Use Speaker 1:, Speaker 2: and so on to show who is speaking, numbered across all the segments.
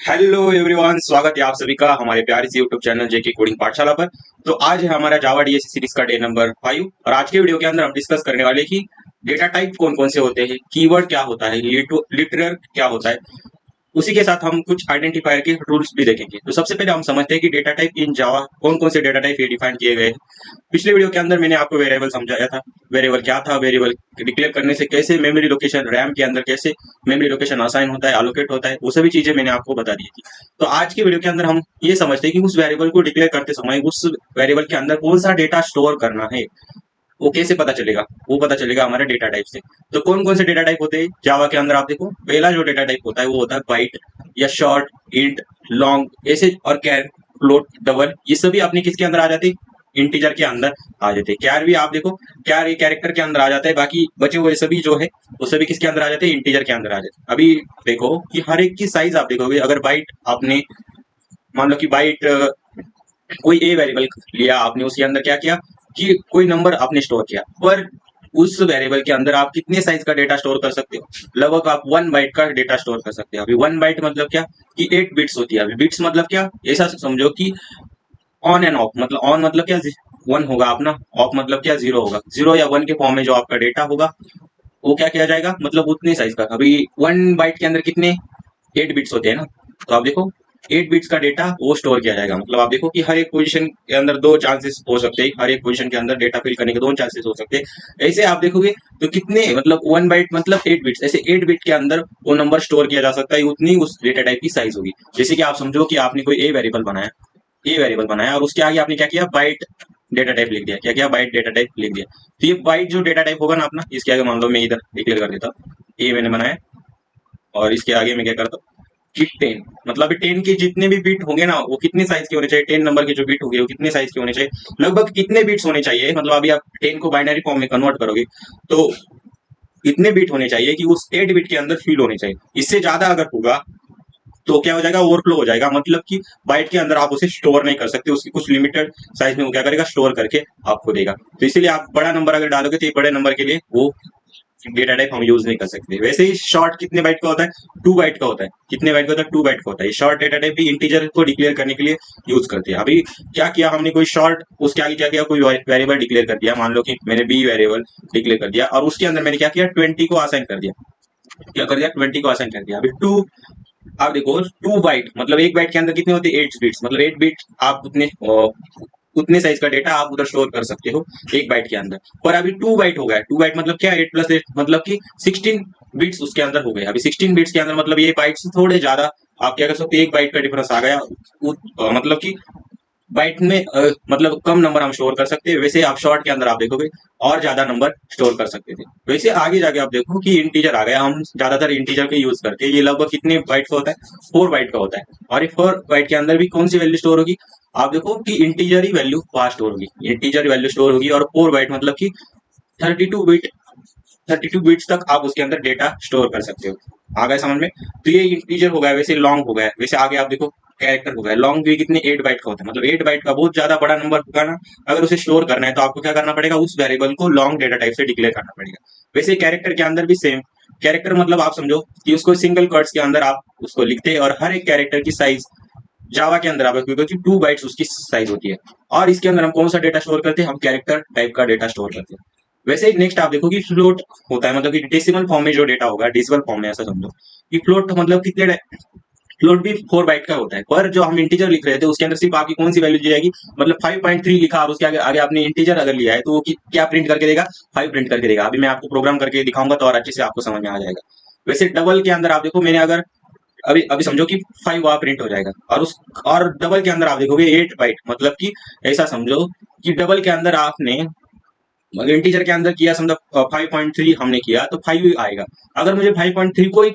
Speaker 1: Hello everyone, स्वागत है आप सभी का हमारे प्यारे से यूट्यूब चैनल जेके कोडिंग पाठशाला पर। तो आज है हमारा जावा डीएससी सीरीज का डे नंबर 5 और आज के वीडियो के अंदर हम डिस्कस करने वाले कि डेटा टाइप कौन कौन से होते हैं, कीवर्ड क्या होता है, लिटरर क्या होता है। उसी के साथ हम कुछ आइडेंटिफायर के रूल्स भी देखेंगे। तो सबसे पहले हम समझते हैं कि डेटा टाइप इन जावा कौन कौन से डेटा टाइप ये डिफाइन किए गए हैं। पिछले वीडियो के अंदर मैंने आपको वेरिएबल समझाया था। वेरिएबल क्या था, वेरिएबल डिक्लेयर करने से कैसे मेमोरी लोकेशन रैम के अंदर कैसे मेमोरी लोकेशन असाइन होता है, अलोकेट होता है, वो सभी चीजें मैंने आपको बता दी थी। तो आज के वीडियो के अंदर हम ये समझते हैं कि उस वेरिएबल को डिक्लेयर करते समय उस वेरिएबल के अंदर कौन सा डेटा स्टोर करना है, वो कैसे पता चलेगा। वो पता चलेगा हमारे डेटा टाइप से। तो कौन कौन से डेटा टाइप होते हैं जावा के अंदर, आप देखो। पहला जो डेटा टाइप होता है वो होता है बाइट या शॉर्ट, इंट, लॉन्ग ऐसे, और कैर, फ्लोट, डबल, ये सभी अपने किसके अंदर आ जाते हैं, इंटीजर के अंदर आ जाते हैं। कैर भी आप देखो, कैर ये कैरेक्टर के अंदर आ जाता है। बाकी बचे हुए सभी जो है वो सभी किसके अंदर आ जाते हैं, इंटीजर के अंदर आ जाते हैं। अभी देखो कि हर एक की साइज आप देखोगे, अगर बाइट आपने मान लो कि बाइट कोई ए वेरिएबल लिया आपने, उसके अंदर क्या किया कि कोई नंबर आपने स्टोर किया, पर उस वेरिएबल के अंदर आप कितने साइज का डेटा स्टोर कर सकते हो, लगभग आप 1 बाइट का डेटा स्टोर कर सकते हो। अभी 1 बाइट मतलब क्या कि 8 बिट्स होती है। अभी बिट्स मतलब क्या, ऐसा समझो कि ऑन एंड ऑफ, मतलब ऑन मतलब क्या 1 होगा अपना, ऑफ मतलब क्या 0 होगा। 0 या 1 के फॉर्म में जो आपका डेटा होगा वो क्या किया जाएगा, मतलब उतने साइज का। अभी 1 बाइट के अंदर कितने 8 बिट्स होते हैं ना, तो आप देखो 8 बिट्स का डेटा वो स्टोर किया जाएगा। मतलब आप देखो कि हर एक पोजीशन के अंदर दो चांसेस हो सकते हैं, हर एक पोजीशन के अंदर डेटा फिल करने के दो चांसेस हो सकते हैं। ऐसे आप देखोगे तो कितने, मतलब 1 बाइट मतलब 8 बिट्स, ऐसे 8 बिट के अंदर वो नंबर स्टोर किया जा सकता है। उतनी उस डेटा टाइप की साइज होगी। जैसे कि आप समझो कि आपने कोई ए वेरिएबल बनाया और उसके आगे आपने क्या किया, बाइट डेटा टाइप लिख दिया। क्या किया, बाइट डेटा टाइप लिख दिया। तो ये बाइट जो डेटा टाइप होगा ना अपना, इसके आगे मान लो मैं इधर डिक्लेयर कर देता हूँ ए मैंने बनाया, और इसके आगे मैं क्या करता हूँ कि 10, मतलब 10 के जितने भी बिट होंगे ना वो कितने साइज के होने चाहिए, 10 नंबर के जो बिट होंगे वो कितने साइज के होने चाहिए, लगभग कितने बिट्स होने चाहिए। मतलब अभी आप 10 को बाइनरी फॉर्म में कन्वर्ट करोगे तो इतने बिट होने चाहिए कि उस 8 बिट के अंदर फिल होने चाहिए। इससे ज्यादा अगर होगा तो क्या हो जाएगा, ओवरफ्लो हो जाएगा। मतलब कि बाइट के अंदर आप उसे स्टोर नहीं कर सकते, उसकी कुछ लिमिटेड साइज में वो क्या करेगा, स्टोर करके आपको देगा। तो इसीलिए आप बड़ा नंबर अगर डालोगे तो ये बड़े नंबर के लिए वो डेटा टाइप हम यूज नहीं कर सकते। वैसे ही शॉर्ट कितने बाइट का होता है, 2 बाइट का होता है। कितने बाइट का होता है, 2 बाइट का होता है। शॉर्ट डेटा टाइप भी इंटीजर को डिक्लेयर करने के लिए यूज करते हैं। अभी क्या किया हमने, कोई शॉर्ट, उसके आगे क्या किया, कोई वेरिएबल डिक्लेयर कर दिया। मान लो कि मैंने बी वेरिएबल डिक्लेयर कर दिया और उसके अंदर मैंने क्या किया, 20 को असाइन कर दिया। क्या कर दिया, 20 को असाइन कर दिया। अभी टू, आप देखो 2 बाइट मतलब 1 बाइट के अंदर कितने होते हैं, 8 बिट्स, मतलब 8 बिट आप उतने साइज का डेटा आप उधर स्टोर कर सकते हो 1 बाइट के अंदर। पर अभी 2 बाइट हो गया। 2 बाइट मतलब क्या, 8 + 8 मतलब कि 16 बिट्स उसके अंदर हो गए। अभी 16 बिट्स के अंदर मतलब ये बाइट से थोड़े ज्यादा आप क्या कर सकते हो, 1 बाइट का डिफरेंस आ गया। मतलब कि बाइट में मतलब कम नंबर हम स्टोर कर सकते हैं। वैसे आप शॉर्ट के अंदर आप देखोगे और ज्यादा नंबर स्टोर कर सकते थे। वैसे आगे जाके आप देखो कि इंटीजर आ गया, हम ज्यादातर इंटीजर के यूज करते हैं। ये लगभग कितने बाइट का होता है, 4 बाइट का होता है। और ये 4 बाइट के अंदर भी कौन सी वैल्यू स्टोर होगी, आप देखो कि इंटीजर ही वैल्यू वहां स्टोर होगी, इंटीजर वैल्यू स्टोर होगी। और 4 बाइट मतलब कि 32 बिट, 32 बिट्स तक आप उसके अंदर डेटा स्टोर कर सकते हो। आ गया समझ में। तो ये इंटीजर हो गया। वैसे लॉन्ग हो गया। वैसे आगे आप देखो कैरेक्टर हो गया। लॉन्ग भी कितने 8 बाइट का होता है, मतलब 8 बाइट का बहुत ज्यादा बड़ा नंबर होगा ना। अगर उसे स्टोर करना है तो आपको क्या करना पड़ेगा, उस वेरिएबल को लॉन्ग डेटा टाइप से डिक्लेयर करना पड़ेगा। वैसे कैरेक्टर के अंदर भी सेम। कैरेक्टर मतलब आप समझो कि उसको सिंगल कर्ट्स के अंदर आप उसको लिखते हैं, और हर एक कैरेक्टर की साइज जावा के अंदर आप देखोगे कि 2 बाइट्स उसकी साइज होती है। और इसके अंदर हम कौन सा डेटा स्टोर करते हैं, हम कैरेक्टर टाइप का डेटा स्टोर करते हैं। वैसे ही नेक्स्ट आप देखो कि फ्लोट होता है, मतलब कि डेसिमल फॉर्म में जो डेटा होगा, डेसिमल फॉर्म में ऐसा समझो कि फ्लोट मतलब कितने, फ्लोट भी 4 बाइट का होता है। पर जो हम इंटीजर लिख रहे थे उसके अंदर सिर्फ आपकी कौन सी वैल्यू दी जाएगी, मतलब 5.3 लिखा और उसके आगे आगे आपने इंटीजर अगर लिया है तो वो क्या प्रिंट करके देगा, 5 प्रिंट करके देगा। अभी मैं आपको प्रोग्राम करके दिखाऊंगा तो और अच्छे से आपको समझ में आ जाएगा। वैसे डबल के अंदर आप देखो, मैंने अगर अभी अभी समझो कि 5 वहां प्रिंट हो जाएगा, और उस और डबल के अंदर आप देखोगे 8 बाइट, मतलब कि ऐसा समझो कि डबल के अंदर आपने इंटीजर के अंदर किया, समझो 5.3 हमने किया तो 5 आएगा। अगर मुझे 5.3 को ही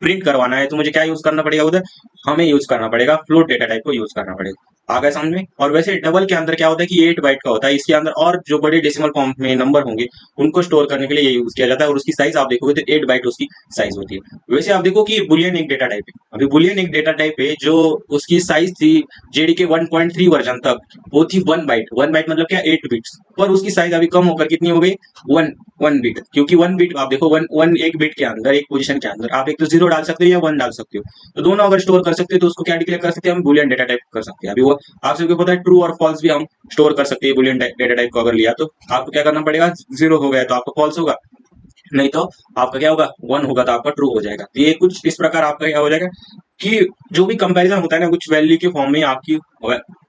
Speaker 1: प्रिंट करवाना है तो मुझे क्या यूज करना पड़ेगा उधर, हमें यूज करना पड़ेगा फ्लोट डेटा टाइप को यूज करना पड़ेगा। आ गया समझ में। और वैसे डबल के अंदर क्या होता है कि 8 बाइट का होता है। इसके अंदर और जो बड़े डेसिमल फॉर्म में नंबर होंगे उनको स्टोर करने के लिए ये यूज किया जाता है, और उसकी साइज आप देखोगे तो 8 बाइट उसकी साइज होती है। वैसे आप देखो कि बुलियन एक डेटा टाइप है। अभी बुलियन एक डेटा टाइप है जो उसकी साइज थी जेडीके 1.3 वर्जन तक, वो थी 1 बाइट। 1 बाइट मतलब क्या, 8 बिट्स। पर उसकी साइज अभी कम होकर कितनी हो गई, वन वन बिट। क्योंकि 1 बिट आप देखो, वन वन एक बिट के अंदर, एक पोजीशन के अंदर आप एक तो 0 डाल सकते हो या 1 डाल सकते हो। तो दोनों अगर स्टोर कर सकते हैं तो उसको क्या डिक्लेयर कर सकते हैं हम, बुलियन डेटा टाइप कर सकते हैं। अभी वो आप सबको पता है ट्रू और फॉल्स भी हम स्टोर कर सकते हैं बुलियन डेटा टाइप को अगर लिया तो आपको क्या करना पड़ेगा, 0 हो गया तो आपका फॉल्स होगा, नहीं तो आपका क्या होगा 1 होगा तो आपका ट्रू हो जाएगा। तो ये कुछ इस प्रकार आपका क्या हो जाएगा कि जो भी कंपैरिजन होता है ना कुछ वैल्यू के फॉर्म में, आपकी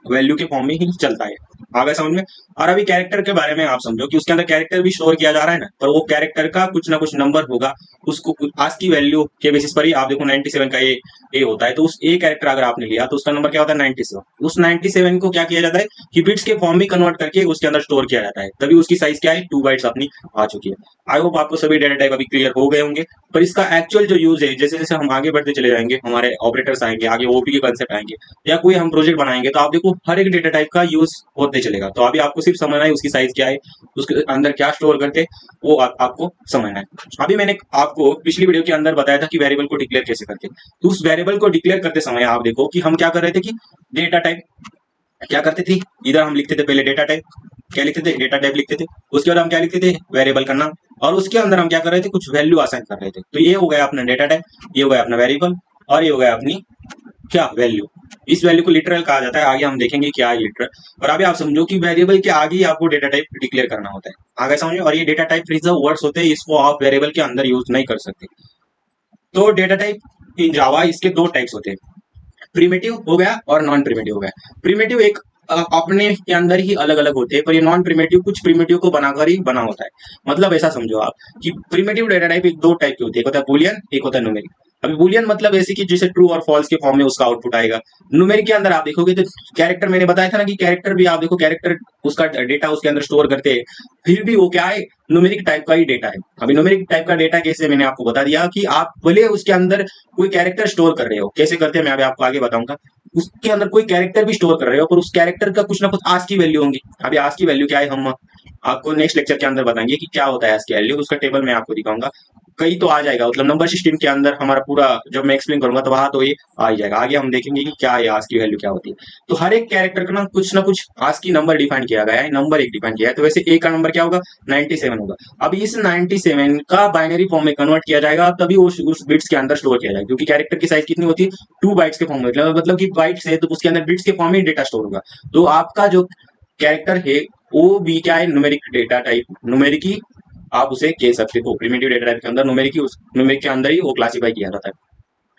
Speaker 1: वैल्यू के फॉर्म में ही चलता है। आ गया समझ में। और अभी कैरेक्टर के बारे में आप समझो कि उसके अंदर कैरेक्टर भी स्टोर किया जा रहा है ना, पर वो कैरेक्टर का कुछ ना कुछ नंबर होगा, उसको आज की वैल्यू के बेसिस पर ही आप देखो 97 का ए होता है, तो उस ए कैरेक्टर अगर आपने लिया तो उसका नंबर क्या होता है 97। उस 97 को क्या किया जाता है कि बिट्स के फॉर्म में कन्वर्ट करके उसके अंदर स्टोर किया जाता है, तभी उसकी साइज क्या है 2 बाइट्स अपनी आ चुकी है। आई होप आपको सभी डेटा टाइप अभी क्लियर हो गए होंगे। पर इसका एक्चुअल जो यूज है, जैसे जैसे हम आगे बढ़ते चले जाएंगे, हमारे ऑपरेटर्स आएंगे, आगे ओपी के कंसेप्ट आएंगे या कोई हम प्रोजेक्ट बनाएंगे, तो आप देखो हर एक डेटा टाइप का यूज होते चलेगा। तो अभी आपको सिर्फ समझना है उसकी साइज क्या है, उसके अंदर क्या स्टोर करते वो आपको समझना है। अभी मैंने आपको पिछली वीडियो के अंदर बताया था कि वेरिएबल को डिक्लेयर कैसे करते, तो उस वेरिएबल को डिक्लेयर करते समय आप देखो कि हम क्या कर रहे थे कि डेटा टाइप क्या करते थे, इधर हम लिखते थे पहले डेटा टाइप, क्या लिखते थे डेटा टाइप लिखते थे, उसके बाद हम क्या लिखते थे वेरिएबल का नाम, और उसके अंदर हम क्या कर रहे थे कुछ वैल्यू असाइन कर रहे थे। तो ये हो गया अपना डेटा टाइप, ये हो गया अपना वेरिएबल, और ये हो गया अपनी क्या वैल्यू। इस वैल्यू को लिटरल कहा जाता है, आगे हम देखेंगे क्या है लिटरल। और अभी आप समझो कि वेरिएबल के आगे ही आपको डेटा टाइप डिक्लेयर करना होता है, आगे समझो। और ये डेटा टाइप रिजर्व वर्ड्स होते हैं, इसको आप वेरिएबल के अंदर यूज नहीं कर सकते। तो डेटा टाइप इन जावा इसके दो टाइप्स होते हैं, प्रिमिटिव हो गया और नॉन प्रिमिटिव हो गया। प्रिमिटिव एक अपने के अंदर ही अलग अलग होते हैं, पर ये नॉन प्रिमिटिव कुछ प्रिमिटिव को बनाकर ही बना होता है। मतलब ऐसा समझो आप कि प्रिमिटिव डेटा टाइप एक दो टाइप की होती है, एक होता है बुलियन, एक होता है न्यूमेरिक। अभी बुलियन मतलब ऐसे कि जैसे ट्रू और फॉल्स के फॉर्म में उसका आउटपुट आएगा। न्यूमेरिक के अंदर आप देखोगे तो कैरेक्टर, मैंने बताया था ना कि कैरेक्टर भी आप देखो, कैरेक्टर उसका डेटा उसके अंदर स्टोर करते हैं, फिर भी वो क्या है न्यूमेरिक टाइप का ही डेटा है। अभी न्यूमेरिक टाइप का डेटा कैसे, मैंने आपको बता दिया कि आप भले उसके अंदर कोई कैरेक्टर स्टोर कर रहे हो, कैसे करते हैं मैं अभी आपको आगे बताऊंगा। उसके अंदर कोई कैरेक्टर भी स्टोर कर रहे हो, पर उस कैरेक्टर का कुछ ना कुछ आज की वैल्यू होंगी। अभी आज की वैल्यू क्या है हम आपको नेक्स्ट लेक्चर के अंदर बताएंगे कि क्या होता है आज की वैल्यू, उसका टेबल मैं आपको दिखाऊंगा। कई तो आ जाएगा, मतलब नंबर सिस्टम के अंदर हमारा पूरा जब मैं एक्सप्लेन करूंगा तो वहां तो ये आ ही जाएगा। आगे हम देखेंगे कि क्या है आज की वैल्यू क्या होती है। तो हर एक कैरेक्टर का ना कुछ आज की नंबर डिफाइन किया गया है, नंबर एक डिफाइन किया है। तो वैसे ए का नंबर क्या होगा 97 होगा। अब इस 97 का बाइनरी फॉर्म में कन्वर्ट किया जाएगा, तभी उस बिट्स के अंदर स्टोर किया जाएगा, क्योंकि कैरेक्टर की साइज कितनी होती है 2 बाइट्स के फॉर्म में, मतलब कि बाइट्स है तो उसके अंदर बिट्स के फॉर्म में डेटा स्टोर होगा। तो आपका जो कैरेक्टर है वो भी क्या है न्यूमेरिक डेटा टाइप, न्यूमेरिक ही आप उसे कह सकते हो। प्रिमिटिव डेटा टाइप के अंदर न्यूमेरिक ही, उस न्यूमेरिक के अंदर ही वो क्लासीफाई किया जाता है।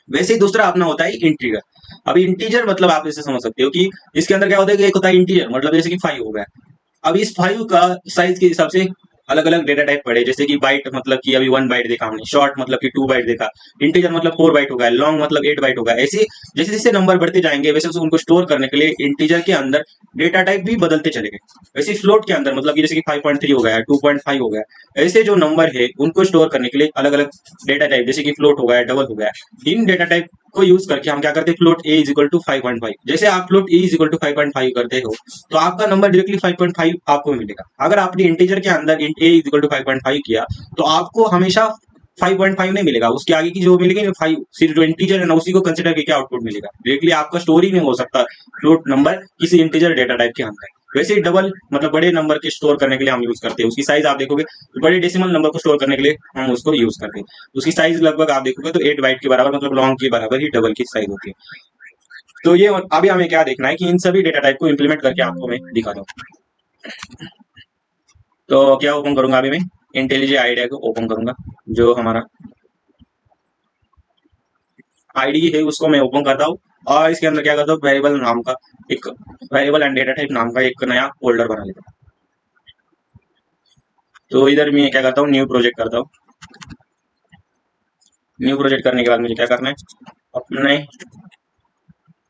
Speaker 1: वैसे ही दूसरा अपना होता है इंटीजर। अभी इंटीजर मतलब आप इसे समझ सकते हो कि इसके अंदर क्या होता है कि एक होता है इंटीजर, मतलब जैसे कि 5 हो गया। अब इस 5 का साइज के हिसाब से अलग अलग डेटा टाइप पड़े, जैसे कि बाइट मतलब कि अभी 1 बाइट देखा हमने, शॉर्ट मतलब कि 2 बाइट देखा, इंटीजर मतलब 4 बाइट होगा, लॉन्ग मतलब 8 बाइट होगा। ऐसे जैसे जैसे नंबर बढ़ते जाएंगे वैसे उनको स्टोर करने के लिए इंटीजर के अंदर डेटा टाइप भी बदलते चलेंगे। वैसे फ्लोट के अंदर मतलब कि जैसे कि 5.3 हो गया, 2.5 हो गया, ऐसे जो नंबर है उनको स्टोर करने के लिए अलग अलग डेटा टाइप, जैसे कि फ्लोट हो गया, डबल हो गया, इन डेटा टाइप को यूज करके हम क्या करते हैं float A is equal to 5.5। जैसे आप float A is equal to 5.5 करते हो तो आपका नंबर डायरेक्टली 5.5 आपको मिलेगा। अगर आपने इंटीजर के अंदर int A is equal to 5.5 किया तो आपको हमेशा 5.5 नहीं मिलेगा, उसके आगे की जो मिलेगी 5, सिर्फ जो इंटीजर है ना उसी को कंसिडर करके आउटपुट मिलेगा। डायरेक्टली आपका स्टोर ही नहीं हो सकता फ्लोट नंबर किसी इंटीजर डेटा टाइप के अंदर। वैसे ही डबल मतलब बड़े नंबर के स्टोर करने के लिए हम यूज करते हैं, उसकी साइज आप देखोगे तो बड़े डेसिमल नंबर को स्टोर करने के लिए हम उसको यूज करते हैं। उसकी साइज लगभग आप देखोगे तो 8 बाइट के बराबर, मतलब लॉन्ग के बराबर ही डबल की साइज होती है। तो ये अभी हमें क्या देखना है कि इन सभी डेटा टाइप को इम्प्लीमेंट करके आपको मैं दिखा दूं। तो क्या ओपन करूंगा अभी मैं इंटेलिजेंट आईडिया को ओपन करूंगा, जो हमारा आईडी है उसको मैं ओपन करता हूँ, और इसके अंदर क्या करता हूँ वेरिएबल नाम का एक, वेरिएबल एंड डेटा टाइप नाम का एक नया फोल्डर बना लेता हूँ। तो इधर मैं क्या करता हूँ न्यू प्रोजेक्ट करता हूँ। न्यू प्रोजेक्ट करने के बाद मुझे क्या करना है अपने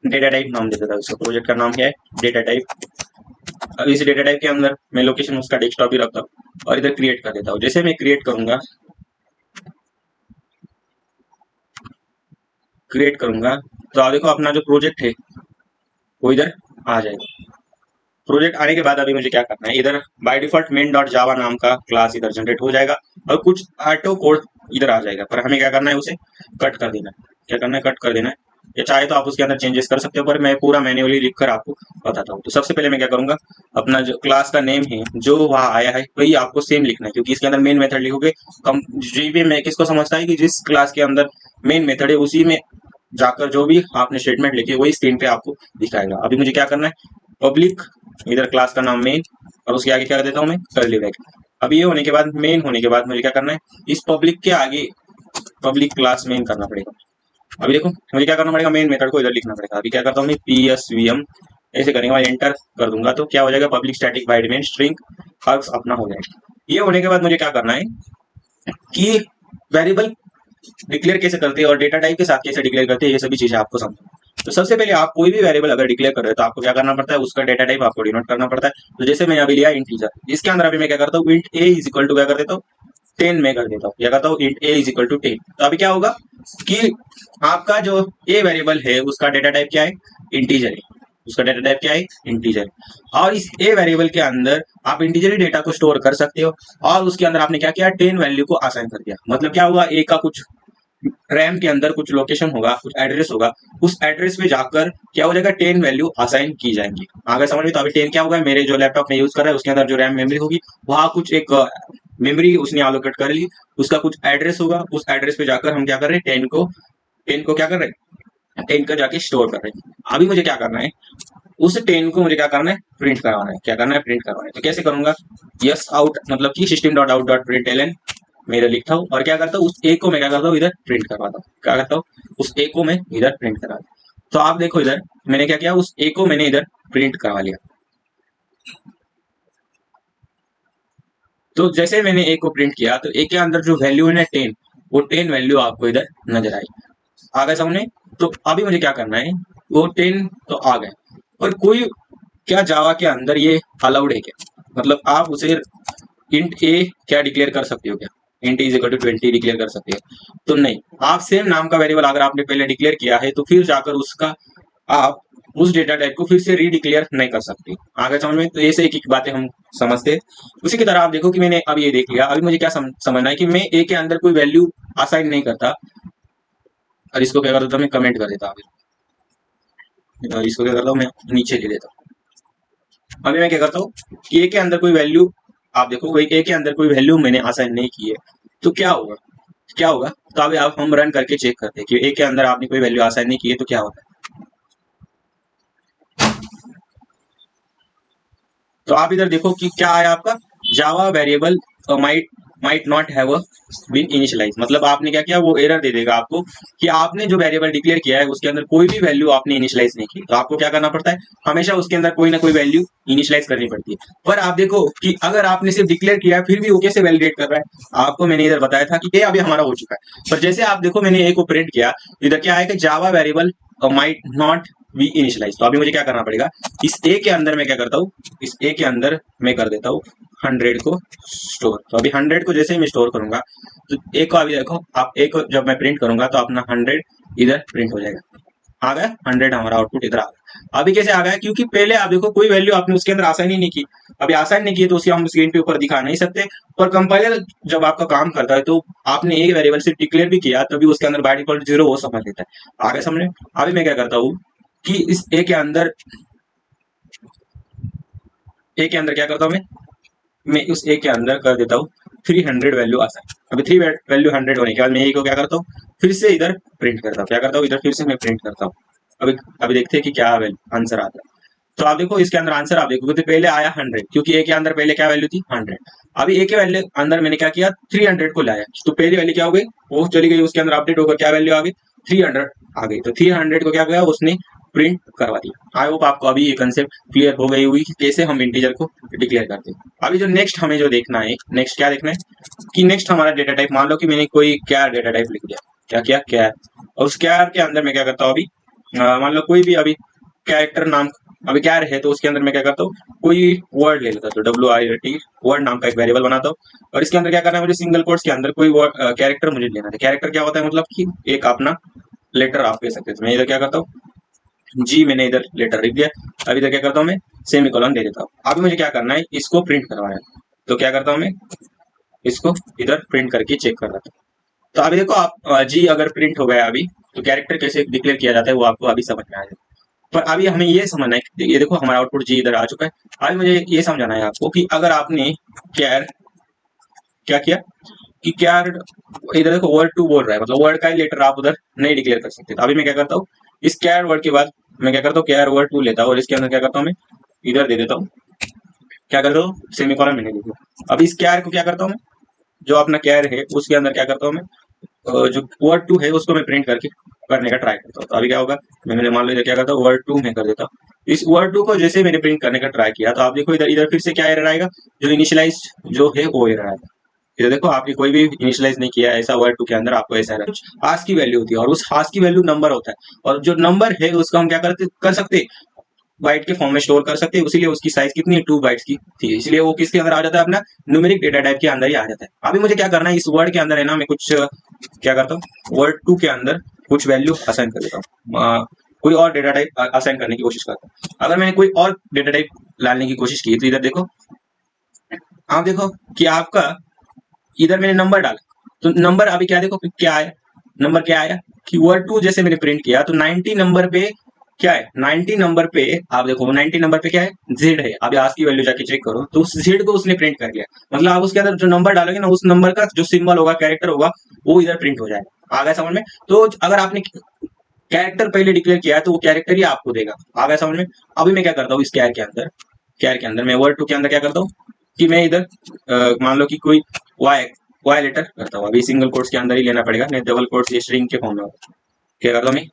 Speaker 1: डेटा टाइप नाम दे देता हूँ। उसका प्रोजेक्ट का नाम क्या है डेटा टाइप। अब इस डेटा टाइप के अंदर मैं लोकेशन उसका डेस्कटॉप ही रखता हूँ और इधर क्रिएट कर देता हूँ। जैसे मैं क्रिएट करूंगा तो आप देखो अपना जो प्रोजेक्ट है वो इधर आ जाएगा। प्रोजेक्ट आने के बाद अभी मुझे क्या करना है, इधर बाय डिफॉल्ट मेन डॉट जावा नाम का क्लास इधर जनरेट हो जाएगा और कुछ ऑटो कोड इधर आ जाएगा, पर हमें क्या करना है उसे कट कर देना है। क्या करना है कट कर देना है, या चाहे तो आप उसके अंदर चेंजेस कर सकते हो, पर मैं पूरा मैन्युअली लिखकर आपको बताता हूँ। तो सबसे पहले मैं क्या करूंगा अपना जो क्लास का नेम है जो वहाँ आया है वही आपको सेम लिखना है, क्योंकि इसके अंदर मेन मेथड लिखोगे कम जी मैं किसको समझता है कि जिस क्लास के अंदर मेन मेथड है उसी में जाकर जो भी आपने स्टेटमेंट लिखी है वही स्क्रीन पे आपको दिखाएगा। अभी मुझे क्या करना है, पब्लिक, इधर क्लास का नाम मेन, और उसके आगे क्या कर देता हूँ मैं, कर्ली ब्रैकेट। अभी ये होने के बाद, मेन होने के बाद मुझे क्या करना है, इस पब्लिक के आगे पब्लिक क्लास मेन करना पड़ेगा। अभी देखो मुझे क्या करना पड़ेगा, मेन मेथड को इधर लिखना पड़ेगा। अभी क्या करता हूँ मैं, PSVM ऐसे करने के बाद एंटर कर दूंगा तो क्या हो जाएगा, public static void main string hugs अपना हो जाएगा। ये होने के बाद मुझे क्या करना है कि वेरिएबल डिक्लेयर कैसे करते हैं और डेटा टाइप के साथ कैसे डिक्लेयर करते हैं, ये सभी चीजें आपको समझना है। तो सबसे पहले आप कोई भी वेरिएबल अगर डिक्लेयर कर रहे हो तो आपको क्या करना पड़ता है, उसका डेटा टाइप आपको डिनोट करना पड़ता है। तो जैसे मैंने अभी लिया इंटीजर, इसके अंदर अभी मैं क्या करता हूँ, int A is equal to क्या कर देता हूँ, 10 में कर देता हूँ। क्या करता हूँ, int A is equal to 10। तो अभी क्या होगा कि आपका जो ए वेरिएबल है उसका डेटा टाइप क्या है, इंटीजर है। उसका डेटा टाइप क्या है, इंटीजर। और इस ए वेरिएबल के अंदर आप इंटीजर डेटा को स्टोर कर सकते हो, और उसके अंदर आपने क्या किया, 10 वैल्यू को असाइन कर दिया। मतलब क्या हुआ, ए का कुछ रैम के अंदर कुछ लोकेशन होगा, कुछ एड्रेस होगा, उस एड्रेस पे जाकर क्या हो जाएगा, 10 वैल्यू असाइन की जाएंगी। आगे समझ में? तो अभी 10 क्या होगा, मेरे जो लैपटॉप में यूज कर रहा है उसके अंदर जो रैम मेमोरी होगी, वहां कुछ एक मेमोरी उसने एलोकेट कर ली, उसका कुछ एड्रेस होगा, उस एड्रेस पे जाकर हम क्या कर रहे हैं, 10 को क्या कर रहे हैं, 10 का जाके स्टोर कर रहे हैं। अभी मुझे क्या करना है, उस 10 को मुझे क्या करना है, प्रिंट करवाना है। क्या करना है, प्रिंट करवाना है। तो कैसे करूंगा, यस आउट मतलब कि system dot out dot print L N मैं इधर लिखता हूँ, और क्या करता हूँ, उस ए को मैं क्या करता हूँ, इधर प्रिंट करवाता हूँ। क्या करता हूँ, उस ए को मैं इधर प्रिंट करवाता हूँ। तो आप देखो इधर मैंने क्या किया, उस ए को मैंने इधर प्रिंट करवा लिया। तो जैसे मैंने ए को प्रिंट किया तो ए के अंदर जो वैल्यू है ना 10, वो 10 वैल्यू आपको इधर नजर आई। आ गए सामने? तो अभी मुझे क्या करना है, वो 10 तो आ गए, और कोई क्या जावा के अंदर ये अलाउड है क्या, मतलब आप उसे इंट ए क्या डिक्लेयर कर सकते हो क्या, int is equal to 20 declare कर सकते हो? तो नहीं, आप सेम नाम का वेरिएबल अगर आपने पहले डिक्लेयर किया है तो फिर जाकर उसका आप उस डेटा टाइप को फिर से रीडिक्लेयर नहीं कर सकते। आगे समझ में? तो ऐसे एक एक बातें हम समझते हैं। उसी की तरह आप देखो कि मैंने अभी ये देख लिया, अभी मुझे क्या समझना है कि मैं ए के अंदर कोई वैल्यू असाइन नहीं करता, और इसको क्या करता हूँ, मैं कमेंट कर देता हूँ, और इसको क्या करता हूँ, मैं नीचे ले लेता हूँ। अभी मैं क्या करता हूँ कि ए के अंदर कोई वैल्यू, आप देखो कोई ए के अंदर कोई वैल्यू मैंने असाइन नहीं की है, तो क्या होगा, क्या होगा। तो अभी आप हम रन करके चेक करते हैं कि ए के अंदर आपने कोई वैल्यू असाइन नहीं की है तो क्या होता है। तो आप इधर देखो कि क्या आया आपका, Java variable might might not have been initialise. मतलब आपने क्या किया, वो एरर दे देगा आपको कि आपने जो वेरिएबल डिक्लेयर किया है उसके अंदर कोई भी वैल्यू आपने इनिशियलाइज नहीं की। तो आपको क्या करना पड़ता है, हमेशा उसके अंदर कोई ना कोई वैल्यू इनिशियलाइज करनी पड़ती है। पर आप देखो कि अगर आपने सिर्फ डिक्लेयर किया है फिर भी वो कैसे वैलिडेट कर रहा है, आपको मैंने इधर बताया था कि ये अभी हमारा हो चुका है। पर जैसे आप देखो मैंने ए को प्रिंट किया, इधर क्या है कि Java variable might not be initialise. तो अभी मुझे क्या करना पड़ेगा, इस ए के अंदर मैं क्या करता हूँ, इस ए के अंदर मैं कर देता हूँ 100 को स्टोर। तो अभी 100 को जैसे ही मैं स्टोर करूंगा तो ए को अभी देखो, आप ए को जब मैं प्रिंट करूंगा तो अपना 100 इधर प्रिंट हो जाएगा। आ गया 100, हमारा आउटपुट इधर आ गया। अभी कैसे आ गया, क्योंकि पहले आप देखो कोई वैल्यू आपने उसके अंदर आसानी नहीं की। अभी आसानी नहीं की तो उसे हम स्क्रीन पे ऊपर दिखा नहीं सकते। पर कंपाइलर जब आपका काम करता है तो आपने एक वेरिएबल से डिक्लेयर भी किया तभी उसके अंदर बाय डिफॉल्ट 0 वो समझ लेता है। आगे समझे? अभी मैं क्या करता हूँ कि इस ए के अंदर क्या करता हूँ मैं उस ए के अंदर कर देता हूँ 300 वैल्यू आसाइन। अभी 3 वैल्यू 100 होने के बाद मैं ए को क्या करता हूँ, फिर से इधर प्रिंट करता हूँ। क्या करता हूँ, इधर फिर से मैं प्रिंट करता हूँ। अभी अभी देखते हैं कि क्या आंसर आता है। तो आप देखो इसके अंदर आंसर आप देखो तो पहले आया 100, क्योंकि ए के अंदर पहले क्या वैल्यू थी, 100। अभी ए के वैल्यू अंदर मैंने क्या किया, 300 को लाया, तो पहली वैल्यू क्या हो गई, वो चली गई, उसके अंदर अपडेट होकर क्या वैल्यू आ गई, 300 आ गई। तो 300 को क्या किया, उसने प्रिंट करवा दिया। आई होप आपको अभी ये कंसेप्ट क्लियर हो गई होगी कि कैसे हम इंटीजर को डिक्लेयर करते हैं। अभी जो नेक्स्ट हमें जो देखना है, नेक्स्ट क्या देखना है कि नेक्स्ट हमारा डेटा टाइप, मान लो कि मैंने कोई क्या डेटा टाइप लिख दिया, क्या किया, क्या, और उस क्या के अंदर मैं क्या करता हूँ, अभी मान लो कोई भी अभी कैरेक्टर नाम, अभी क्या है तो उसके अंदर मैं क्या करता हूँ, कोई वर्ड ले लेता हूँ। तो WIRT वर्ड नाम का एक वेरिएबल बनाता हूँ, और इसके अंदर क्या करना है, मुझे सिंगल कोट्स के अंदर कोई कैरेक्टर मुझे लेना है। कैरेक्टर क्या होता है, मतलब कि एक अपना लेटर आप कह सकते हैं। मैं इधर क्या करता हूँ, जी मैंने इधर लेटर लिख दिया। अब इधर क्या करता हूँ मैं, सेमीकोलन दे देता हूँ। अभी मुझे क्या करना है, इसको प्रिंट करवाना है। तो क्या करता हूँ मैं, इसको इधर प्रिंट करके चेक कर रहा था। तो अभी देखो आप जी अगर प्रिंट हो गया अभी, तो कैरेक्टर कैसे डिक्लेयर किया जाता है वो आपको अभी समझ में आ जाएगा। पर अभी हमें ये समझना है कि ये देखो हमारा आउटपुट जी इधर आ चुका है। अभी मुझे ये समझाना है आपको कि अगर आपने क्या क्या किया, कि क्या इधर देखो वर्ड टू बोल रहा है, मतलब वर्ड का ही लेटर आप उधर नहीं डिक्लेयर कर सकते। तो अभी मैं क्या करता हूँ, इस कैर वर्ड के बाद मैं क्या करता हूँ, कैर वर्ड टू लेता हूँ और इसके अंदर क्या करता हूँ, मैं इधर दे देता हूँ, क्या करता हूँ, सेमीकोलन मैंने लिखा। अब इस कैर को क्या करता हूँ मैं, जो अपना कैर है उसके अंदर क्या करता हूँ मैं, जो वर्ड टू है उसको मैं प्रिंट करके करने का ट्राई करता हूँ। तो अभी क्या होगा, मैंने मान लो इधर क्या करता हूँ, वर्ड टू में कर देता हूँ। इस वर्ड टू को जैसे मैंने प्रिंट करने का ट्राई किया तो आप देखो इधर इधर फिर से क्या एरर आएगा, जो इनिशियलाइज जो है वो एरर आएगा। इधर देखो आपने कोई भी इनिशियलाइज नहीं किया ऐसा वर्ड टू के अंदर आपको ऐसा एरर, कुछ हाश की वैल्यू होती है और उस हाश की वैल्यू नंबर होता है, और जो नंबर है उसको हम क्या करते कर सकते, बाइट के फॉर्म में स्टोर कर सकते हैं। इसीलिए उसकी साइज कितनी है, 2 बाइट्स की थी, इसलिए वो किसके अंदर आ जाता है, अपना न्यूमेरिक डेटा टाइप के अंदर ही आ जाता है। अभी मुझे क्या करना है, इस वर्ड के अंदर है ना, मैं कुछ क्या करता हूँ, वर्ड टू के अंदर कुछ वैल्यू असाइन कर देता हूँ, कोई और डेटा टाइप असाइन करने की कोशिश करता हूँ। अगर मैंने कोई और डेटा टाइप डालने की कोशिश की तो इधर देखो, आप देखो कि आपका इधर मैंने नंबर डाला, तो नंबर अभी क्या देखो क्या आया, नंबर क्या आया कि वर्ड टू जैसे मैंने प्रिंट किया तो 90 नंबर पे क्या है, 90 नंबर पे आप देखो 90 नंबर पे क्या है, जेड है। अभी आज की वैल्यू जाके चेक करो तो उस जेड को उसने प्रिंट कर लिया, मतलब आप उसके अंदर जो नंबर डालोगे ना, उस नंबर का जो सिंबल होगा, कैरेक्टर होगा, वो इधर प्रिंट हो जाएगा। आ गया समझ में? तो अगर आपने कैरेक्टर पहले डिक्लेयर किया है तो वो कैरेक्टर ही आपको देगा। आ गया समझ में? अभी मैं क्या करता हूँ, इस कैर के अंदर मैं वर्ड टू के अंदर क्या करता हूँ कि मैं इधर मान लो कि कोई वाई वाई लेटर करता हूँ। अभी सिंगल कोट्स के अंदर ही लेना पड़ेगा, नहीं डबल कोट्स ये स्ट्रिंग के फॉर्म में होगा। क्या करता हूँ मैं,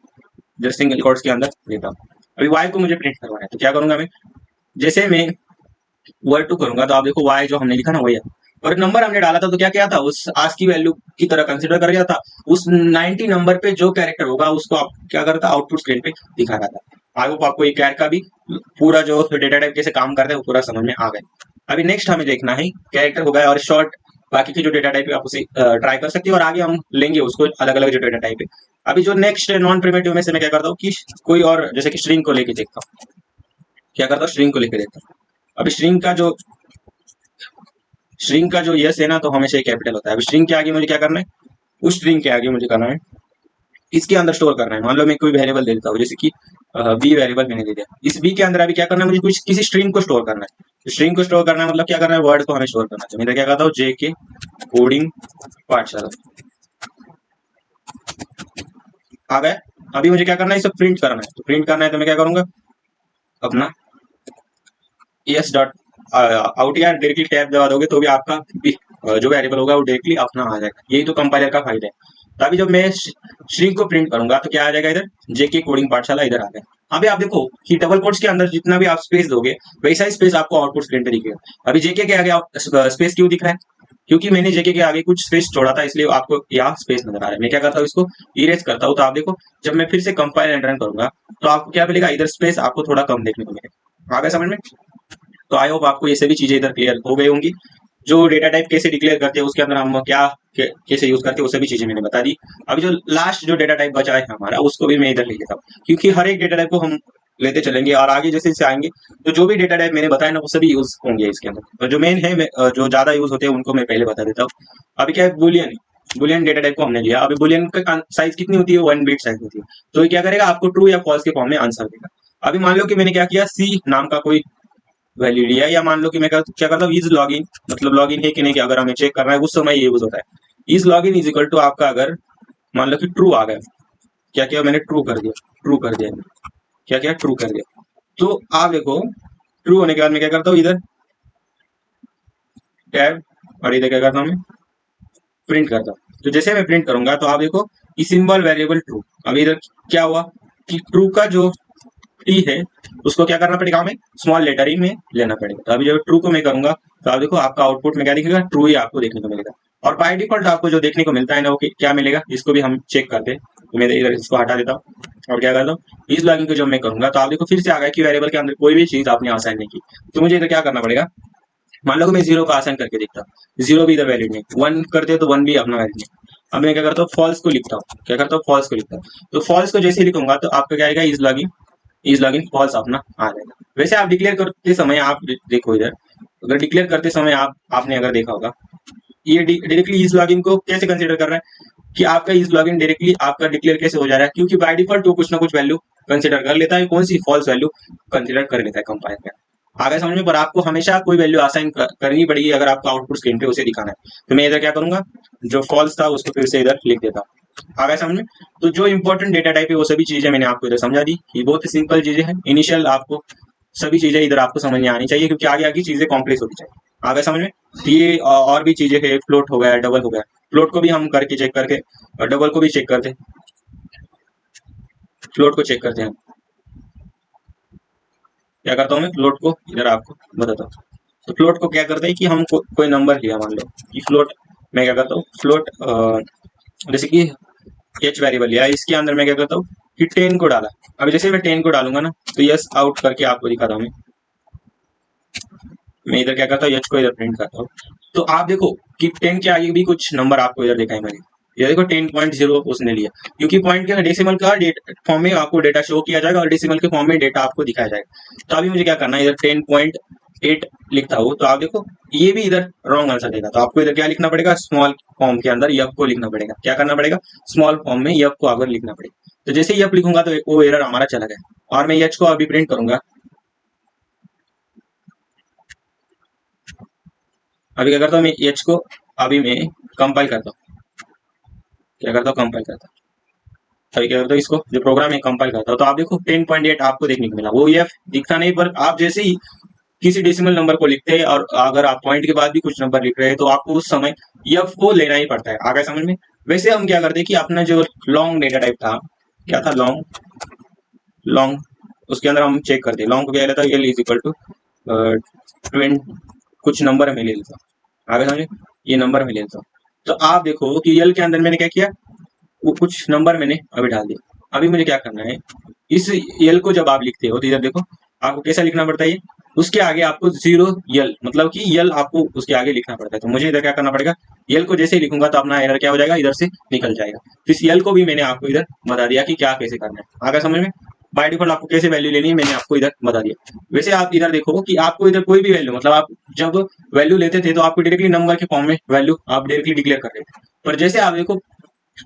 Speaker 1: जस्ट सिंगल कोट्स के अंदर लेता हूँ। अभी वाई को मुझे प्रिंट करवाना है तो क्या करूंगा मैं, जैसे मैं वर्ड टू करूंगा तो आप देखो वाई जो हमने लिखा ना वही है, और नंबर हमने डाला था तो क्या क्या था, उस आज की वैल्यू की तरह कंसिडर कर गया था। उस 90 नंबर पे जो कैरेक्टर होगा उसको आप क्या करता, आउटपुट स्क्रीन पे दिखा रहा था। आई होप आपको ये कैर का भी पूरा जो डेटा टाइप कैसे काम करता है वो पूरा समझ में आ गया। अभी नेक्स्ट हमें देखना है, कैरेक्टर हो गया और शॉर्ट, बाकी की जो डेटा टाइप है आप उसे ट्राई कर सकते हो और आगे हम लेंगे उसको अलग अलग जो डेटा टाइप है। अभी जो नेक्स्ट नॉन प्रिमिटिव में से मैं क्या करता हूँ कि कोई और जैसे कि स्ट्रिंग को लेके देखता हूँ, क्या करता हूँ, स्ट्रिंग को लेके देखता हूँ। अभी स्ट्रिंग का जो यस है ना तो हमेशा कैपिटल होता है। अब स्ट्रिंग के आगे मुझे क्या करना है, उस स्ट्रिंग के आगे मुझे करना है, इसके अंदर स्टोर करना है। मान लो मैं कोई वेरिएबल दे देता हूँ, जैसे कि बी वेरिएबल मैंने दे दिया, इस बी के अंदर अभी क्या करना है, मुझे कुछ किसी स्ट्रिंग को स्टोर करना है। स्ट्रिंग को स्टोर करना है मतलब क्या करना है, वर्ड को हमें स्टोर करना है। मैं क्या करता हूँ, जेके कोडिंग पाठशाला आ गया। अभी मुझे क्या करना है, इसे प्रिंट करना है। तो प्रिंट करना है तो मैं क्या करूंगा, अपना एस डॉट आउट या डायरेक्टली टैब दबा दोगे तो भी आपका जो वेरिएबल होगा वो डायरेक्टली अपना आ जाएगा। यही तो कंपाइलर का फायदा है। तो अभी जब मैं स्ट्रिंग को प्रिंट करूंगा तो क्या आ जाएगा, इधर जेके कोडिंग पाठशाला इधर आ गया। अभी आप देखो कि डबल कोट्स के अंदर जितना भी आप स्पेस दोगे वैसा ही स्पेस आपको आउटपुट स्क्रीन पे दिखेगा। अभी जेके के आगे स्पेस क्यों दिख रहा है, क्योंकि मैंने जेके के आगे कुछ स्पेस छोड़ा था, इसलिए आपको यहाँ स्पेस नजर आ रहा है। मैं क्या करता हूँ, इसको इरेज करता हूँ। तो आप देखो जब मैं फिर से कंपाइल एंड रन करूंगा तो आपको क्या मिलेगा, इधर स्पेस आपको थोड़ा कम देखने को मिलेगा। आ गया समझ में? तो आई होप आपको ये सभी चीजें इधर क्लियर हो गई होंगी। जो डेटा टाइप कैसे डिक्लेयर करते हैं उसके अंदर हम क्या कैसे यूज करते हैं वो सभी चीजें मैंने बता दी। अभी जो लास्ट जो डेटा टाइप बचा है हमारा उसको भी मैं इधर ले लेता हूँ, क्योंकि हर एक डेटा टाइप को हम लेते चलेंगे और आगे जैसे जैसे आएंगे तो जो भी डेटा टाइप मैंने बताया ना वो सभी यूज होंगे इसके अंदर। और जो मेन है जो ज्यादा यूज होते हैं उनको मैं पहले बता देता हूँ। अभी क्या है, बुलियन बुलियन डेटा टाइप को हमने लिया। अभी बुलियन का साइज कितनी होती है, 1 बिट साइज होती है। तो ये क्या करेगा, आपको ट्रू या फॉल्स के फॉर्म में आंसर देगा। अभी मान लो कि मैंने क्या किया, सी नाम का कोई वैल्यू लिया, या मान लो कि मैं क्या करता हूँ, इज लॉगिन, मतलब लॉगिन है कि नहीं, कि अगर हमें चेक करना है उस समय ये यूज होता है। Is login is equal to आपका, अगर मान लो कि ट्रू आ गया, क्या किया मैंने, ट्रू कर दिया, ट्रू कर दिया, क्या किया, ट्रू कर दिया। तो आप देखो ट्रू होने के बाद मैं क्या करता हूँ, इधर टैब और इधर क्या करता हूँ, मैं प्रिंट करता हूँ। तो जैसे मैं प्रिंट करूंगा तो आप देखो कि सिंबल वेरिएबल ट्रू, अभी इधर क्या हुआ कि ट्रू का जो टी है उसको क्या करना पड़ेगा, हमें स्मॉल लेटर ही में लेना पड़ेगा। तो अभी जब ट्रू को मैं करूंगा तो आप देखो आपका आउटपुट में क्या दिखेगा, ट्रू ही आपको देखने को मिलेगा। और बाय डिफॉल्ट आपको जो देखने को मिलता है ना वो क्या मिलेगा, इसको भी हम चेक करते हैं। तो मैं इधर इसको हटा देता हूँ और क्या करता हूँ, इस लॉगिन को जब मैं करूंगा तो आप देखो फिर से आ गया कि वेरिएबल के अंदर कोई भी चीज आपने असाइन नहीं की। तो मुझे इधर क्या करना पड़ेगा, मान लो कि मैं जीरो का असाइन करके देखता हूँ, जीरो भी इधर वैलिड नहीं, वन करते हो तो वन भी अपना वैलिड नहीं। अब मैं क्या करता हूँ, फॉल्स को लिखता हूँ, क्या करता हूँ, फॉल्स को लिखता हूँ। तो फॉल्स को जैसे लिखूंगा तो आपका क्या आएगा, इज लॉगिन फॉल्स अपना आ जाएगा। वैसे आप डिक्लेयर करते समय आप देखो इधर, अगर डिक्लेयर करते समय आपने अगर देखा होगा ये डायरेक्टली इज लॉगिन को कैसे कंसीडर कर रहा है कि आपका इज लॉगिन डायरेक्टली आपका डिक्लेयर कैसे हो जा रहा है, क्योंकि बाय डिफॉल्ट वो कुछ ना कुछ वैल्यू कंसीडर कर लेता है। कौन सी, फॉल्स वैल्यू कंसीडर कर लेता है कंपाइलर। आगे समझ में, पर आपको हमेशा कोई वैल्यू असाइन करनी पड़ेगी अगर आपको आउटपुट स्क्रीन पे उसे दिखाना है। तो मैं इधर क्या करूंगा, जो फॉल्स था उसको फिर से इधर लिख देता हूँ। आगे समझ में। तो जो इंपॉर्टेंट डेटा टाइप है वो सभी चीजें मैंने आपको इधर समझा दी। ये बहुत ही सिंपल चीजें हैं, इनिशियल आपको सभी चीजें इधर आपको समझ में आनी चाहिए, क्योंकि आगे आगे चीजें कॉम्प्लेक्स होती चाहिए। आगे समझ में। तो ये और भी चीजें है, फ्लोट हो गया, डबल हो गया। फ्लोट को भी हम करके चेक करके, और डबल को भी चेक करते हैं, फ्लोट को चेक करते हैं। क्या करता हूँ मैं, फ्लोट को इधर आपको बताता हूँ। तो फ्लोट को क्या करते हैं कि हम कोई नंबर लिया, मान लो कि फ्लोट, मैं क्या करता हूँ फ्लोट जैसे कि एच वेरिएबल लिया, इसके अंदर मैं क्या करता हूँ कि 10 को डाला। अभी जैसे मैं 10 को डालूंगा ना, तो यस आउट करके आपको दिखाता हूँ मैं इधर क्या करता हूँ, एच को इधर प्रिंट करता हूँ। तो आप देखो कि 10 के आगे भी कुछ नंबर आपको इधर दिखाई मैंने, ये देखो 10.0 उसने लिया, क्योंकि पॉइंट के डेसिमल का फॉर्म में आपको डेटा शो किया जाएगा और डेसिमल के फॉर्म में डेटा आपको दिखाया जाएगा। तो अभी मुझे क्या करना है, इधर 10.8 लिखता हूँ, तो आप देखो ये भी इधर रॉन्ग आंसर देगा। तो आपको इधर क्या लिखना पड़ेगा, स्मॉल फॉर्म के अंदर यफ को लिखना पड़ेगा। क्या करना पड़ेगा, स्मॉल फॉर्म में यफ को अगर लिखना पड़ेगा। तो जैसे यफ लिखूंगा तो वो एरर हमारा चला गया, और मैं एच को अभी प्रिंट करूंगा। अभी क्या करता हूँ मैं एच को, अभी मैं कंपाइल करता हूँ, क्या करता हूँ कंपाइल करता हूँ। अभी क्या करता हूँ, इसको जो प्रोग्राम है कंपाइल करता हूँ। तो आप देखो 10.8 आपको देखने को मिला, वो एफ दिखता नहीं, पर आप जैसे ही किसी डेसिमल नंबर को लिखते हैं और अगर आप पॉइंट के बाद भी कुछ नंबर लिख रहे हैं, तो आपको उस समय एफ को लेना ही पड़ता है। आगे समझ में। वैसे हम क्या करते हैं कि अपना जो लॉन्ग डेटा टाइप था, क्या था, लॉन्ग, लॉन्ग, उसके अंदर हम चेक करते हैं लॉन्ग को क्या रहता है, एल इज इक्वल टू 20, कुछ नंबर में ले लेता हूँ। आगे समझे, ये नंबर में ले लेता हूँ। तो आप देखो कि एल के अंदर मैंने क्या किया, वो कुछ नंबर मैंने अभी डाल दिया। अभी मुझे क्या करना है, इस यल को जब आप लिखते हो तो इधर देखो आपको कैसा लिखना पड़ता है, उसके आगे आपको 0 यल, मतलब कि यल आपको उसके आगे लिखना पड़ता है। तो मुझे इधर क्या करना पड़ेगा, यल को जैसे ही लिखूंगा तो अपना एरर क्या हो जाएगा, इधर से निकल जाएगा। तो इस यल को भी मैंने आपको इधर बता दिया कि क्या कैसे करना है। आगे समझ में। बाय डिफॉल्ट आपको कैसे वैल्यू लेनी है मैंने आपको इधर बता दिया। वैसे आप इधर देखो कि आपको इधर कोई भी वैल्यू, मतलब आप जब वैल्यू लेते थे तो आपको डायरेक्टली नंबर के फॉर्म में वैल्यू आप डायरेक्टली डिक्लेयर कर रहे थे। पर जैसे आप देखो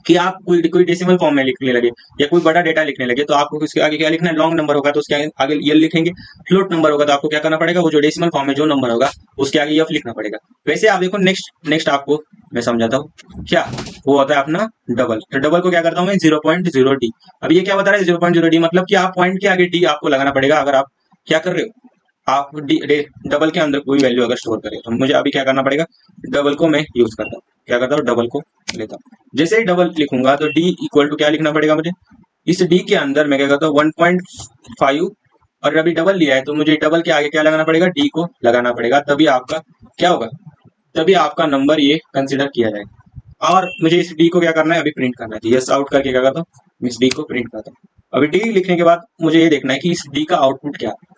Speaker 1: कि आप कोई डेसिमल फॉर्म में लिखने लगे या कोई बड़ा डेटा लिखने लगे, तो आपको उसके आगे क्या लिखना है, लॉन्ग नंबर होगा तो उसके आगे यल लिखेंगे। फ्लोट नंबर होगा तो आपको क्या करना पड़ेगा, वो जो डेसिमल फॉर्म में जो नंबर होगा उसके आगे यफ लिखना पड़ेगा। वैसे आप देखो नेक्स्ट नेक्स्ट आपको मैं समझाता हूँ क्या, वो होता है अपना डबल। तो डबल को क्या करता हूँ मैं, 0.0 डी। अब ये क्या बता रहा है 0.0 डी, मतलब कि आप पॉइंट के आगे डी आपको लगाना पड़ेगा अगर आप क्या कर रहे हो, आप डबल के अंदर कोई वैल्यू अगर स्टोर करें। तो मुझे अभी क्या करना पड़ेगा, डबल को मैं यूज करता हूँ, क्या करता हूँ, डबल को लेता हूँ। जैसे ही डबल लिखूंगा तो डी इक्वल टू क्या लिखना पड़ेगा मुझे, इस डी के अंदर मैं क्या करता हूँ 1.5, और अभी डबल लिया है तो मुझे डबल के आगे क्या लगाना पड़ेगा, डी को लगाना पड़ेगा, तभी आपका क्या होगा, तभी आपका नंबर ये कंसिडर किया जाएगा। और मुझे इस डी को क्या करना है, अभी प्रिंट करना है। यस आउट करके क्या करता हूँ, इस डी को प्रिंट करता हूँ। अभी डी लिखने के बाद मुझे ये देखना है कि इस डी का आउटपुट क्या है।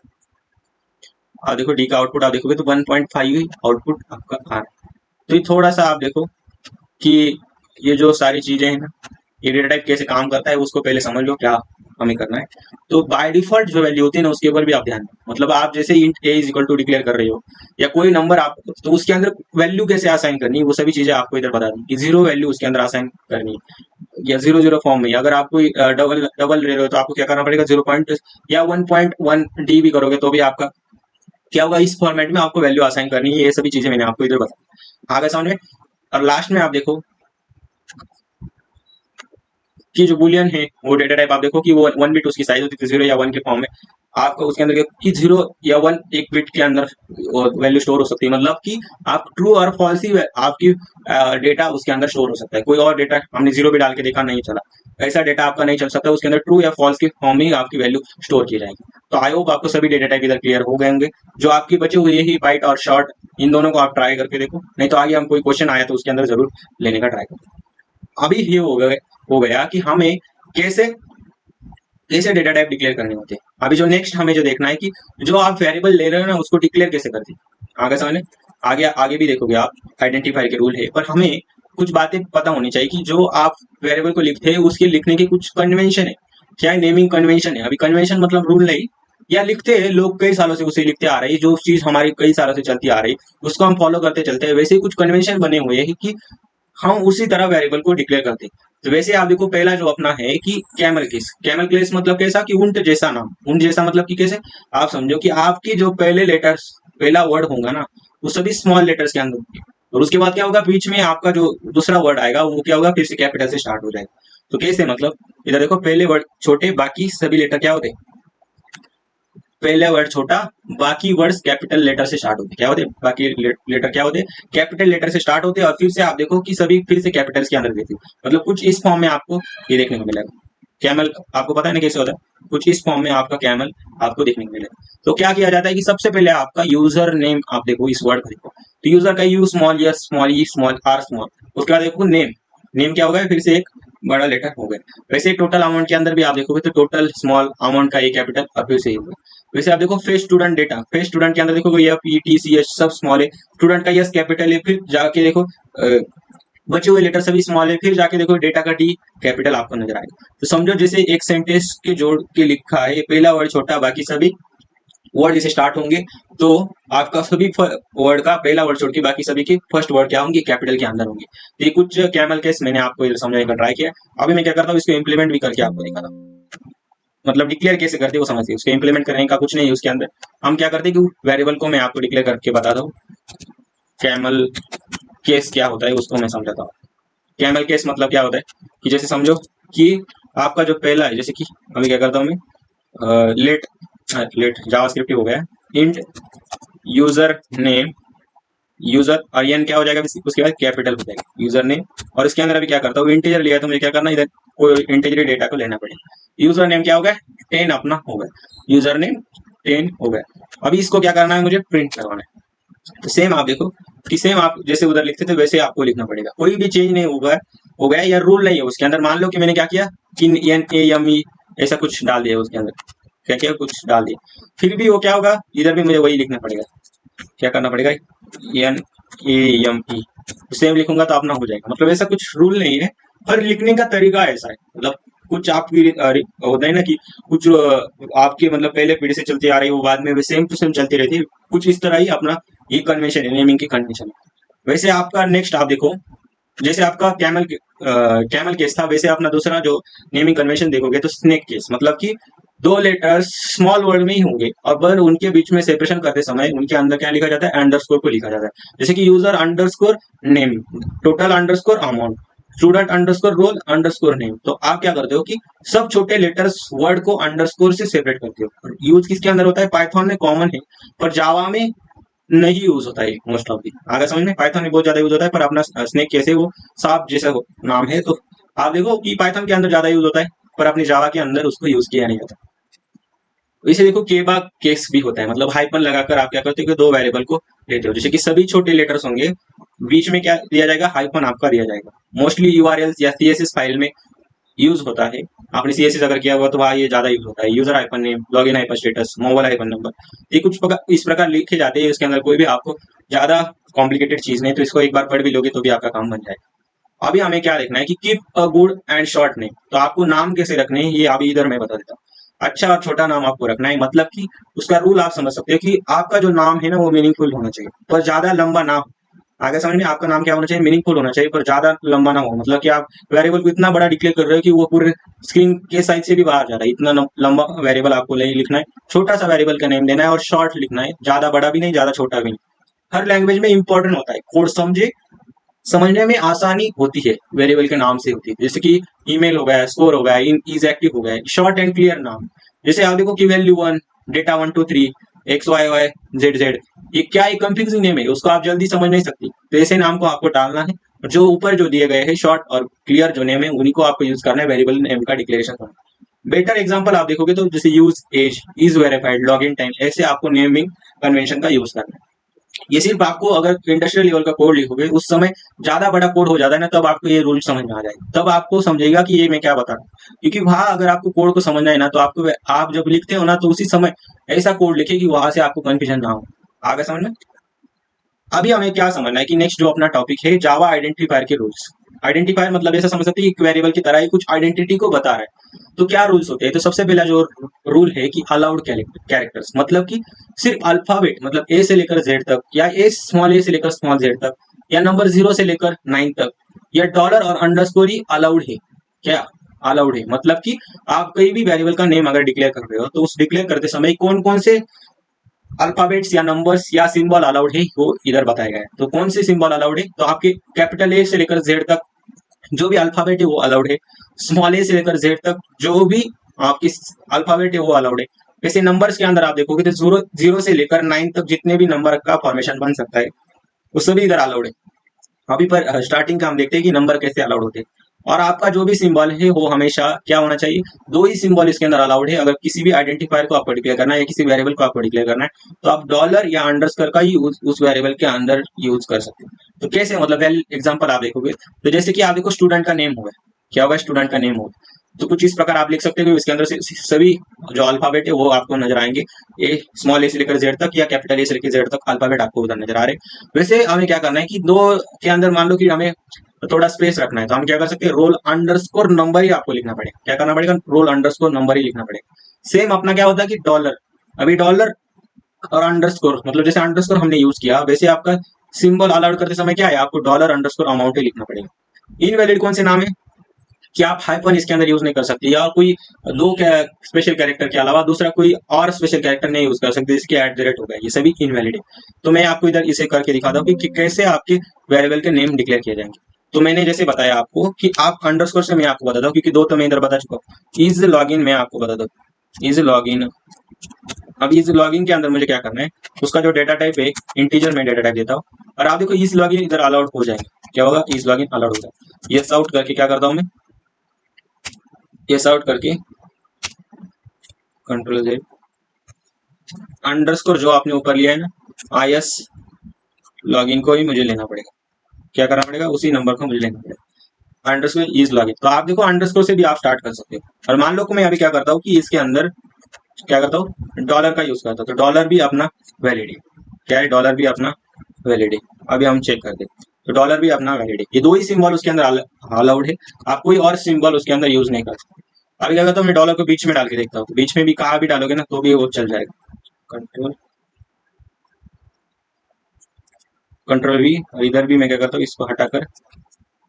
Speaker 1: आप देखो डी का आउटपुट आप देखोगे तो 1.5 ही आउटपुट आपका आ रहा है। तो ये थोड़ा सा आप देखो कि ये जो सारी चीजें हैं ना, ये डेटा टाइप कैसे काम करता है उसको पहले समझ लो क्या हमें करना है। तो बाय डिफॉल्ट जो वैल्यू होती है ना उसके ऊपर भी आप ध्यान दें। मतलब आप जैसे int A is equal to declare कर रहे हो या कोई नंबर आप, तो उसके अंदर वैल्यू कैसे असाइन करनी है वो सभी चीजें आपको इधर बता दूं कि 0 वैल्यू उसके अंदर असाइन करनी है या 0 0 फॉर्म में। अगर आप कोई डबल डबल ले रहे हो तो आपको क्या करना पड़ेगा, 0 या 1.1 डी भी करोगे तो भी आपका क्या होगा, इस फॉर्मेट में आपको वैल्यू असाइन करनी है। ये सभी चीजें मैंने आपको इधर बताई। आगे समझ में। और लास्ट में आप देखो कि जो बुलियन है वो डेटा टाइप आप देखो कि वो 1 बिट उसकी साइज होती है 0 या 1 के फॉर्म में। आपको उसके अंदर कि 0 या 1 एक बिट के अंदर वैल्यू स्टोर हो सकती है, मतलब कि आप ट्रू और फॉल्स ही आपकी डेटा उसके अंदर स्टोर हो सकता है। कोई और डेटा हमने 0 भी डाल के देखा नहीं चला, ऐसा डेटा आपका नहीं चल सकता। उसके अंदर ट्रू या फॉल्स के फॉर्म में ही आपकी वैल्यू स्टोर की जाएगी। तो आई होप आपको सभी डेटा टाइप इधर क्लियर हो गए होंगे। जो आपकी बचे हुए यही बाइट और शॉर्ट, इन दोनों को आप ट्राई करके देखो, नहीं तो आगे हम कोई क्वेश्चन आया तो उसके अंदर जरूर लेने का ट्राई करो। अभी ये हो गया कि हमें कैसे कैसे डेटा टाइप डिक्लेयर करने होते हैं। अभी जो नेक्स्ट हमें जो देखना है कि जो आप वेरिएबल ले रहे हो ना उसको डिक्लेयर कैसे करते हैं। आगे समझ, आगे आगे भी देखोगे आप, आइडेंटिफायर के रूल है। पर हमें कुछ बातें पता होनी चाहिए कि जो आप वेरिएबल को लिखते हैं उसके लिखने के कुछ कन्वेंशन है, क्या नेमिंग कन्वेंशन है। अभी कन्वेंशन मतलब रूल नहीं, या लिखते हैं लोग कई सालों से उसे लिखते आ रहे हैं, जो चीज हमारी कई सालों से चलती आ रही उसको हम फॉलो करते चलते हैं। वैसे ही कुछ कन्वेंशन बने हुए हैं कि हम उसी तरह वेरिएबल को डिक्लेयर करते हैं। तो वैसे आप देखो पहला जो अपना है कि कैमल केस मतलब कैसा कि ऊंट जैसा नाम, ऊंट जैसा मतलब कि कैसे, आप समझो कि आपके जो पहले लेटर्स, पहला वर्ड होगा ना वो सभी स्मॉल लेटर्स के अंदर होंगे, और उसके बाद क्या होगा बीच में आपका जो दूसरा वर्ड आएगा वो क्या होगा फिर से कैपिटल से स्टार्ट हो जाएगा। तो कैसे मतलब इधर देखो पहले वर्ड छोटे बाकी सभी लेटर क्या होते हैं, पहला वर्ड छोटा बाकी वर्ड्स कैपिटल लेटर से स्टार्ट होते, क्या होते बाकी लेटर क्या होते कैपिटल लेटर से स्टार्ट होते, और फिर से आप देखो कि सभी फिर से कैपिटल्स के अंदर देते, मतलब कुछ इस फॉर्म में आपको ये देखने को मिलेगा। कैमल आपको पता है ना कैसे होता है, कुछ इस फॉर्म में आपका कैमल आपको देखने को मिलेगा। तो क्या किया जाता है कि सबसे पहले आपका यूजर नेम, आप देखो इस वर्ड को देखो तो यूजर का U small S small E small R small, उसके बाद देखो नेम, नेम क्या होगा फिर से एक बड़ा लेटर हो गया। वैसे टोटल अमाउंट के अंदर भी आप देखोगे तो टोटल स्मॉल अमाउंट का ये कैपिटल और फिर से ये होगा। वैसे आप देखो face student data, face student के अंदर देखो ये पी टी सी एच सब स्मॉल है, स्टूडेंट का यस कैपिटल है, फिर जाके देखो बचे हुए लेटर सभी स्मॉल है, फिर जाके देखो डेटा का डी कैपिटल आपको नजर आएगा। तो समझो जैसे एक सेंटेंस के जोड़ के लिखा है, पहला वर्ड छोटा बाकी सभी वर्ड जैसे स्टार्ट होंगे, तो आपका सभी वर्ड का पहला वर्ड छोड़ के बाकी सभी के फर्स्ट वर्ड क्या होंगे कैपिटल के अंदर होंगे। तो ये कुछ कैमल केस मैंने आपको समझाने का ट्राई किया। अभी मैं क्या करता हूँ इसको इम्प्लीमेंट भी करके आपको दिखाता हूँ, मतलब डिक्लेयर कैसे करते वो समझते, उसको इम्प्लीमेंट करने का कुछ नहीं है उसके अंदर। हम क्या करते हैं कि वेरिएबल को मैं आपको डिक्लेयर करके बताता हूँ, कैमल केस क्या होता है उसको मैं समझाता हूँ। कैमल केस मतलब क्या होता है कि जैसे समझो कि आपका जो पहला है, जैसे कि अभी क्या करता हूँ मैं लेट लेट जावास्क्रिप्ट हो गया इंट यूजर नेम, यूजर और एन क्या हो जाएगा उसके बाद कैपिटल हो जाएगा यूजर नेम, और इसके अंदर अभी क्या करता हूँ इंटीजर लिया तो मुझे क्या करना इधर कोई इंटीजर डेटा को लेना पड़ेगा। यूजर नेम क्या होगा 10 अपना होगा, यूजर नेम 10 हो गया। अभी इसको क्या करना है मुझे प्रिंट करवाना है। तो सेम आप देखो कि सेम आप जैसे उधर लिखते थे वैसे आपको लिखना पड़ेगा, कोई भी चेंज नहीं होगा हो गया या रूल नहीं है उसके अंदर। मान लो कि मैंने क्या किया कि एन ए एम ई ऐसा कुछ डाल दिया उसके अंदर, क्या क्या कुछ डाल दिया, फिर भी वो क्या होगा इधर भी मुझे वही लिखना पड़ेगा, क्या करना पड़ेगा N A M E, same लिखूंगा तो अपना हो जाएगा। मतलब ऐसा कुछ रूल नहीं है, पर लिखने का तरीका ऐसा है। मतलब कुछ आपकी होता है ना कि कुछ आपके मतलब पहले पीढ़ी से चलती आ रही है वो बाद में सेम टू सेम चलती रहती है, कुछ इस तरह ही अपना ये कन्वेंशन है नेमिंग की कन्वेंशन। वैसे आपका नेक्स्ट आप देखो जैसे आपका कैमल केस था, वैसे अपना दूसरा जो नेमिंग कन्वेंशन देखोगे तो स्नेक केस, मतलब कि दो लेटर्स स्मॉल वर्ड में ही होंगे और पर उनके बीच में सेपरेशन करते समय उनके अंदर क्या लिखा जाता है अंडरस्कोर को लिखा जाता है। जैसे कि user underscore name, total underscore amount, student underscore roll underscore name. तो आप क्या करते हो कि सब छोटे लेटर्स वर्ड को अंडरस्कोर से सेपरेट करते हो। यूज किसके अंदर होता है, पाइथन में कॉमन है पर जावा में नहीं यूज होता है मोस्ट ऑफ दी। आगे समझ में पाइथन में बहुत ज्यादा यूज होता है पर अपना स्नेक कैसे वो सांप जैसा नाम है, तो आप देखो कि पाइथन के अंदर ज्यादा यूज होता है पर अपनी जावा के अंदर उसको यूज किया नहीं जाता। इसे देखो केबा केस भी होता है, मतलब हाइपन लगाकर आप क्या करते हो कि दो वेरिएबल को लेते हो, जैसे कि सभी छोटे लेटर्स होंगे बीच में क्या दिया जाएगा हाइपन आपका दिया जाएगा। मोस्टली यूआरएल्स या सीएसएस फाइल में यूज होता है, आपने सीएसएस अगर किया हुआ तो वहाँ ये ज्यादा यूज होता है, user hyphen name, login hyphen status, mobile hyphen number, ये कुछ इस प्रकार लिखे जाते हैं। इसके अंदर कोई भी आपको ज्यादा कॉम्प्लिकेटेड चीज नहीं, तो इसको एक बार पढ़ भी लोगे तो भी आपका काम बन जाएगा। अभी हमें क्या देखना है कि keep a good and short name, तो आपको नाम कैसे रखने हैं ये अभी इधर मैं बता देता हूँ। अच्छा और छोटा नाम आपको रखना है, मतलब कि उसका रूल आप समझ सकते हो कि आपका जो नाम है ना वो मीनिंगफुल होना चाहिए पर ज्यादा लंबा ना हो। आगे समझ में आपका नाम क्या होना चाहिए, मीनिंगफुल होना चाहिए पर ज्यादा लंबा ना हो, मतलब कि आप वेरिएबल को इतना बड़ा डिक्लेयर कर रहे हो कि वो पूरे स्क्रीन के साइज से भी बाहर जा रहा है, इतना लंबा वेरिएबल आपको नहीं लिखना है। छोटा सा वेरिएबल का नेम देना है और शॉर्ट लिखना है, ज्यादा बड़ा भी नहीं ज्यादा छोटा भी नहीं। हर लैंग्वेज में इंपॉर्टेंट होता है कोड समझे, समझने में आसानी होती है वेरिएबल के नाम से होती है। जैसे कि ईमेल हो गया, स्कोर हो गया, इज एक्टिव हो गया, शॉर्ट एंड क्लियर नाम। जैसे आप देखो कि value 1, data 1 2 3, X Y Y Z Z, ये क्या एक कंफ्यूजिंग नेम है, उसको आप जल्दी समझ नहीं सकती, तो ऐसे नाम को आपको डालना है। जो ऊपर जो दिए गए हैं शॉर्ट और क्लियर जो नेम है उन्हीं को आपको यूज करना है वेरिएबल नेम का डिक्लेरेशन करना। बेटर एग्जांपल आप देखोगे तो जैसे use age, is verified, log in time, ऐसे आपको नेमिंग कन्वेंशन का यूज करना है। ये सिर्फ आपको अगर इंडस्ट्रियल लेवल का कोड लिखोगे उस समय ज्यादा बड़ा कोड हो जाता है ना, तब आपको ये रूल समझ में आ जाएगा, तब आपको समझेगा कि ये मैं क्या बता रहा हूँ। क्योंकि वहां अगर आपको कोड को समझना है ना तो आपको आप जब लिखते हो ना तो उसी समय ऐसा कोड लिखे कि वहां से आपको कंफ्यूजन ना हो। आगे समझ में। अभी हमें क्या समझना है कि नेक्स्ट जो अपना टॉपिक है जावा आइडेंटिफायर के रूल्स। आइडेंटिफायर मतलब ऐसा समझ सकते हैं कि वेरिएबल की तरह ही कुछ आइडेंटिटी को बता रहा है। तो क्या रूल्स होते हैं, तो सबसे पहला जो रूल है कि अलाउड कैरेक्टर्स, मतलब कि सिर्फ अल्फाबेट, मतलब ए से लेकर जेड तक या ए से लेकर स्मॉल जेड तक या नंबर 0 से लेकर 9 तक या डॉलर और अंडरस्कोर ही अलाउड है? क्या अलाउड है? मतलब कि आप कोई भी वेरिएबल का नेम अगर डिक्लेयर कर रहे हो तो उस डिक्लेयर करते समय कौन कौन से अल्फाबेट्स या नंबर्स या सिंबल अलाउड है वो इधर बताया गया है। तो कौन से सिंबल अलाउड है? तो आपके कैपिटल ए से लेकर जेड तक जो भी अल्फाबेट है वो अलाउड है। स्मॉल ए से लेकर जेड तक जो भी आपकी अल्फाबेट है वो अलाउड है। वैसे नंबर्स के अंदर आप देखोगे तो जीरो जीरो से लेकर 9 तक जितने भी नंबर का फॉर्मेशन बन सकता है वो सभी इधर अलाउड है। अभी पर स्टार्टिंग का हम देखते हैं कि नंबर कैसे अलाउड होते हैं। और आपका जो भी सिंबल है वो हमेशा क्या होना चाहिए? दो ही सिंबल इसके अंदर अलाउड है। अगर किसी भी आइडेंटिफायर को आपको डिक्लेयर करना है या किसी वेरिएबल को आपको डिक्लेयर करना है तो आप डॉलर या अंडरस्कोर का ही उस वेरिएबल के अंदर यूज कर सकते हैं। तो कैसे, मतलब वेल एग्जांपल आप देखोगे तो जैसे कि आप देखो स्टूडेंट का नेम होगा, क्या होगा? स्टूडेंट का नेम होगा। तो कुछ इस प्रकार आप लिख सकते हो कि इसके अंदर से सभी जो अल्फाबेट है वो आपको नजर आएंगे। ए स्मॉल ए से लेकर जेड तक या कैपिटल ए से लेकर जेड तक अल्फाबेट आपको उधर नजर आ रहे हैं। वैसे हमें क्या करना है कि दो के अंदर मान लो कि हमें थोड़ा स्पेस रखना है तो हम क्या कर सकते हैं? रोल अंडरस्कोर नंबर ही आपको लिखना पड़ेगा। क्या करना पड़ेगा? रोल अंडरस्कोर नंबर ही लिखना पड़ेगा। सेम अपना क्या होता है कि डॉलर, अभी डॉलर और अंडरस्कोर मतलब जैसे अंडरस्कोर हमने यूज किया वैसे आपका सिंबल अलाउड करते समय क्या है? आपको डॉलर अंडरस्कोर अमाउंट ही लिखना पड़ेगा। इनवैलिड कौन से नाम है कि आप हाइफन इसके अंदर यूज नहीं कर सकते या कोई दो स्पेशल कैरेक्टर के अलावा दूसरा कोई और स्पेशल कैरेक्टर नहीं यूज कर सकते जिसके एट द रेट होगा, ये सभी इनवैलिड है। तो मैं आपको इधर इसे करके दिखाता हूँ कि कैसे आपके वेरिएबल के नेम डिक्लेयर किए जाएंगे। तो मैंने जैसे बताया आपको कि आप अंडरस्कोर से मैं आपको बताता हूँ क्योंकि दो तो मैं इधर बता चुका हूँ। इज लॉगिन मैं आपको बताता हूँ, इज लॉगिन। अब इस लॉगिन के अंदर मुझे क्या करना है? उसका जो डेटा टाइप है इंटीजर में डेटा टाइप देता हूँ और आप देखो इस लॉगिन इधर अलाउड हो जाएंगे। क्या होगा? इस लॉगिन अलाउड हो जाएगा। ये आउट करके क्या करता हूँ मैं? ये आउट करके कंट्रोल जेड अंडरस्कोर जो आपने ऊपर लिया है ना आई एस लॉगिन को ही मुझे लेना पड़ेगा। क्या करना पड़ेगा? उसी नंबर को मुझे लेना पड़ेगा। Underscore is login. तो आप देखो अंडरस्कोर से भी आप स्टार्ट कर सकते हो। और मान लो कि मैं अभी क्या करता हूँ कि इसके अंदर क्या करता हूँ? डॉलर का यूज करता हूँ। तो डॉलर भी अपना वैलिड है। क्या है? डॉलर भी अपना वैलिड है। अभी हम चेक करते हैं तो डॉलर भी अपना वैलिड है। ये दो ही सिंबल उसके अंदर अलाउड है। आप कोई और सिंबल उसके अंदर यूज नहीं कर सकते। अभी क्या करता हूँ? मैं डॉलर को बीच में डाल के देखता हूँ तो बीच में भी कहाँ भी डालोगे ना तो भी वो चल जाएगा। कंट्रोल कंट्रोल भी, और इधर भी मैं क्या करता हूँ? इसको हटाकर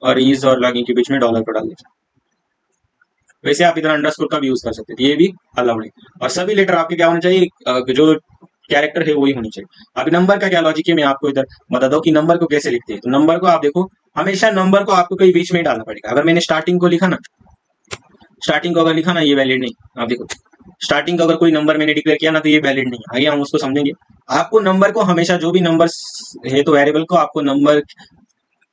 Speaker 1: और इज और लॉगिन के बीच में डॉलर को डाल देता हूँ। वैसे आप इधर अंडरस्कोर का भी यूज कर सकते हैं, ये भी अलाउड है। और सभी लेटर आपके क्या होने चाहिए? जो कैरेक्टर है वही होनी चाहिए। अभी नंबर का क्या लॉजिक है मैं आपको इधर बता दो कि नंबर को कैसे लिखते हैं। तो नंबर को आप देखो हमेशा नंबर को आपको कहीं बीच में ही डालना पड़ेगा। अगर मैंने स्टार्टिंग को लिखा ना, स्टार्टिंग को अगर लिखा ना ये वैलिड नहीं। आप देखो स्टार्टिंग का अगर कोई नंबर मैंने डिक्लेयर किया ना तो ये वैलिड नहीं है। आइए हम उसको समझेंगे। आपको नंबर को हमेशा जो भी नंबर है तो वेरिएबल को आपको नंबर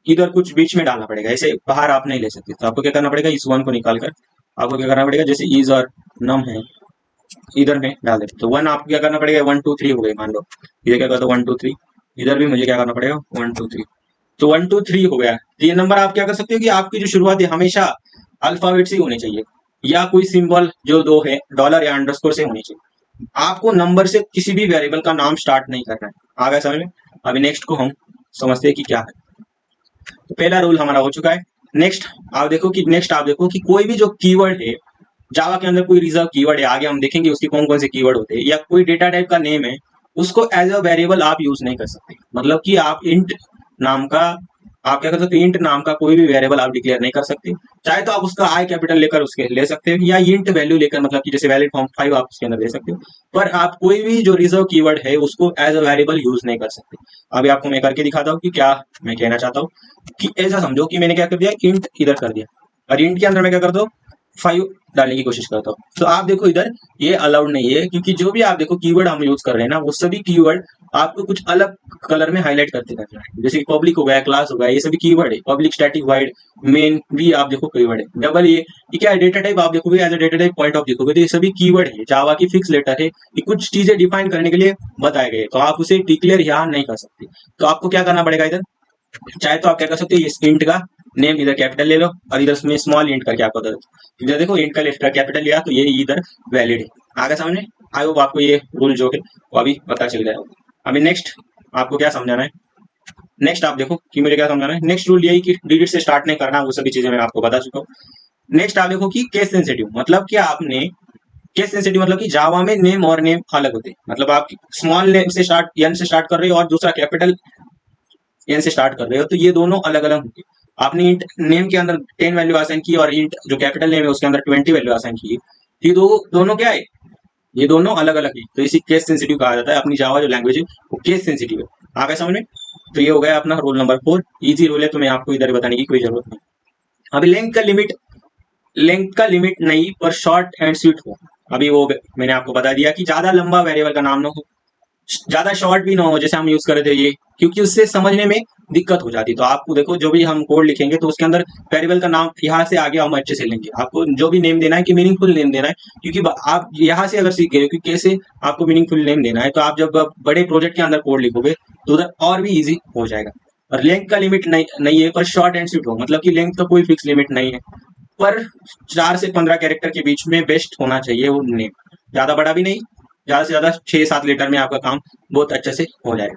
Speaker 1: इधर कुछ बीच में डालना पड़ेगा, ऐसे बाहर आप नहीं ले सकते। तो आपको क्या करना पड़ेगा? इस वन को निकाल कर आपको क्या करना पड़ेगा? जैसे इज और नम है इधर में डाल देते तो वन आपको क्या करना पड़ेगा? 1 2 3 हो गए मान लो। इधर क्या करता हूँ? 1 2 3। इधर भी मुझे क्या करना पड़ेगा? 1 2 3। तो 1 2 3 हो गया। तो ये नंबर आप क्या कर सकते हो कि आपकी जो शुरुआत है हमेशा अल्फाबेट से ही होनी चाहिए या कोई सिंबल जो दो है डॉलर या अंडरस्कोर से होनी चाहिए। आपको नंबर से किसी भी वेरिएबल का नाम स्टार्ट नहीं करना है। आ गया समझ में? अभी नेक्स्ट को हम समझते हैं कि क्या है। तो पहला रूल हमारा हो चुका है। नेक्स्ट आप देखो कि कोई भी जो कीवर्ड है जावा के अंदर कोई रिजर्व कीवर्ड है, आगे हम देखेंगे उसके कौन कौन से कीवर्ड होते हैं, या कोई डेटा टाइप का नेम है उसको एज अ वेरिएबल आप यूज नहीं कर सकते। मतलब कि आप इंट नाम का आप क्या कर सकते हो? इंट नाम का कोई भी वेरिएबल आप डिक्लेयर नहीं कर सकते। चाहे तो आप उसका आई कैपिटल लेकर उसके ले सकते हो या इंट वैल्यू लेकर, मतलब कि जैसे वैलिड फॉर्म 5 आप उसके अंदर ले सकते हो। पर आप कोई भी जो रिजर्व कीवर्ड है उसको एज अ वेरिएबल यूज नहीं कर सकते। अभी आपको मैं करके दिखाता हूँ कि क्या मैं कहना चाहता हूँ। कि ऐसा समझो कि मैंने क्या कर दिया? इंट इधर कर दिया और इंट के अंदर मैं क्या करता हूँ? 5 डालने की कोशिश करता हूँ। तो आप देखो इधर ये अलाउड नहीं है क्योंकि जो भी आप देखो कीवर्ड हम यूज कर रहे हैं ना वो सभी कीवर्ड आपको कुछ अलग कलर में हाईलाइट करते करना है। जैसे पब्लिक हो गया, क्लास हो गया, ये सभी कीवर्ड है। पब्लिक, स्टैटिक, वाइड, मेन भी आप देखो कीवर्ड है। डबल ये क्या है? डेटा टाइप आप देखोगे as a data type point of देखोगे तो ये सभी कीवर्ड है। जावा की फिक्स लेटर है, ये कुछ चीजें डिफाइन करने के लिए बताए गए तो आप उसे डिक्लेयर यहाँ नहीं कर सकते। तो आपको क्या करना पड़ेगा इधर? चाहे तो आप क्या कर सकते हो? इस इंट का नेम इधर कैपिटल ले लो और इधर उसमें स्मॉल इंट करके आपको दे दो। इधर देखो इंट का लेफ्ट कैपिटल लिया तो ये इधर वैलिड है। आगे सामने आई होप आपको ये रूल जो है वो अभी पता चल गया होगा। अभी नेक्स्ट आपको क्या समझाना है? नेक्स्ट आप देखो कि मुझे क्या समझाना है। नेक्स्ट रूल यही कि डिजिट से स्टार्ट नहीं करना, वो सभी चीजें मैं आपको बता चुका हूँ। नेक्स्ट आप देखो कि केस सेंसिटिव मतलब कि आपने केस सेंसिटिव मतलब कि जावा में नेम और नेम अलग होते हैं। मतलब आप स्मॉल नेम से स्टार्ट एन से स्टार्ट कर रहे हो और दूसरा कैपिटल एन से स्टार्ट कर रहे हो तो ये दोनों अलग अलग होंगे। आपने इंट नेम के अंदर 10 वैल्यू असाइन की और इंट जो कैपिटल नेम है उसके अंदर 20 वैल्यू असाइन की, तो ये दोनों क्या है, ये दोनों अलग अलग है, तो इसी केस सेंसिटिव कहा जाता है। अपनी जावा जो लैंग्वेज है वो केस सेंसिटिव है। आ गया समझ में? तो ये हो गया अपना रूल नंबर 4, इजी रूल है, तो मैं आपको इधर बताने की कोई जरूरत नहीं। अभी लेंथ का लिमिट नहीं पर शॉर्ट एंड स्वीट हो। अभी वो मैंने आपको बता दिया कि ज्यादा लंबा वेरिएबल का नाम ना हो, ज्यादा शॉर्ट भी ना हो, जैसे हम यूज कर रहे थे ये, क्योंकि उससे समझने में दिक्कत हो जाती है। तो आपको देखो जो भी हम कोड लिखेंगे तो उसके अंदर वेरिएबल का नाम यहाँ से आगे हम अच्छे से लेंगे। आपको जो भी नेम देना है कि मीनिंगफुल नेम देना है, क्योंकि आप यहाँ से अगर सीख गए कि कैसे आपको मीनिंगफुल नेम देना है, तो आप जब बड़े प्रोजेक्ट के अंदर कोड लिखोगे तो उधर और भी ईजी हो जाएगा। और लेंथ का लिमिट नहीं है पर शॉर्ट एंड स्वीट हो, मतलब कि लेंथ का कोई फिक्स लिमिट नहीं है, पर 4 से 15 कैरेक्टर के बीच में बेस्ट होना चाहिए वो नेम, ज्यादा बड़ा भी नहीं, ज्यादा से ज्यादा 6-7 लीटर में आपका काम बहुत अच्छे से हो जाएगा।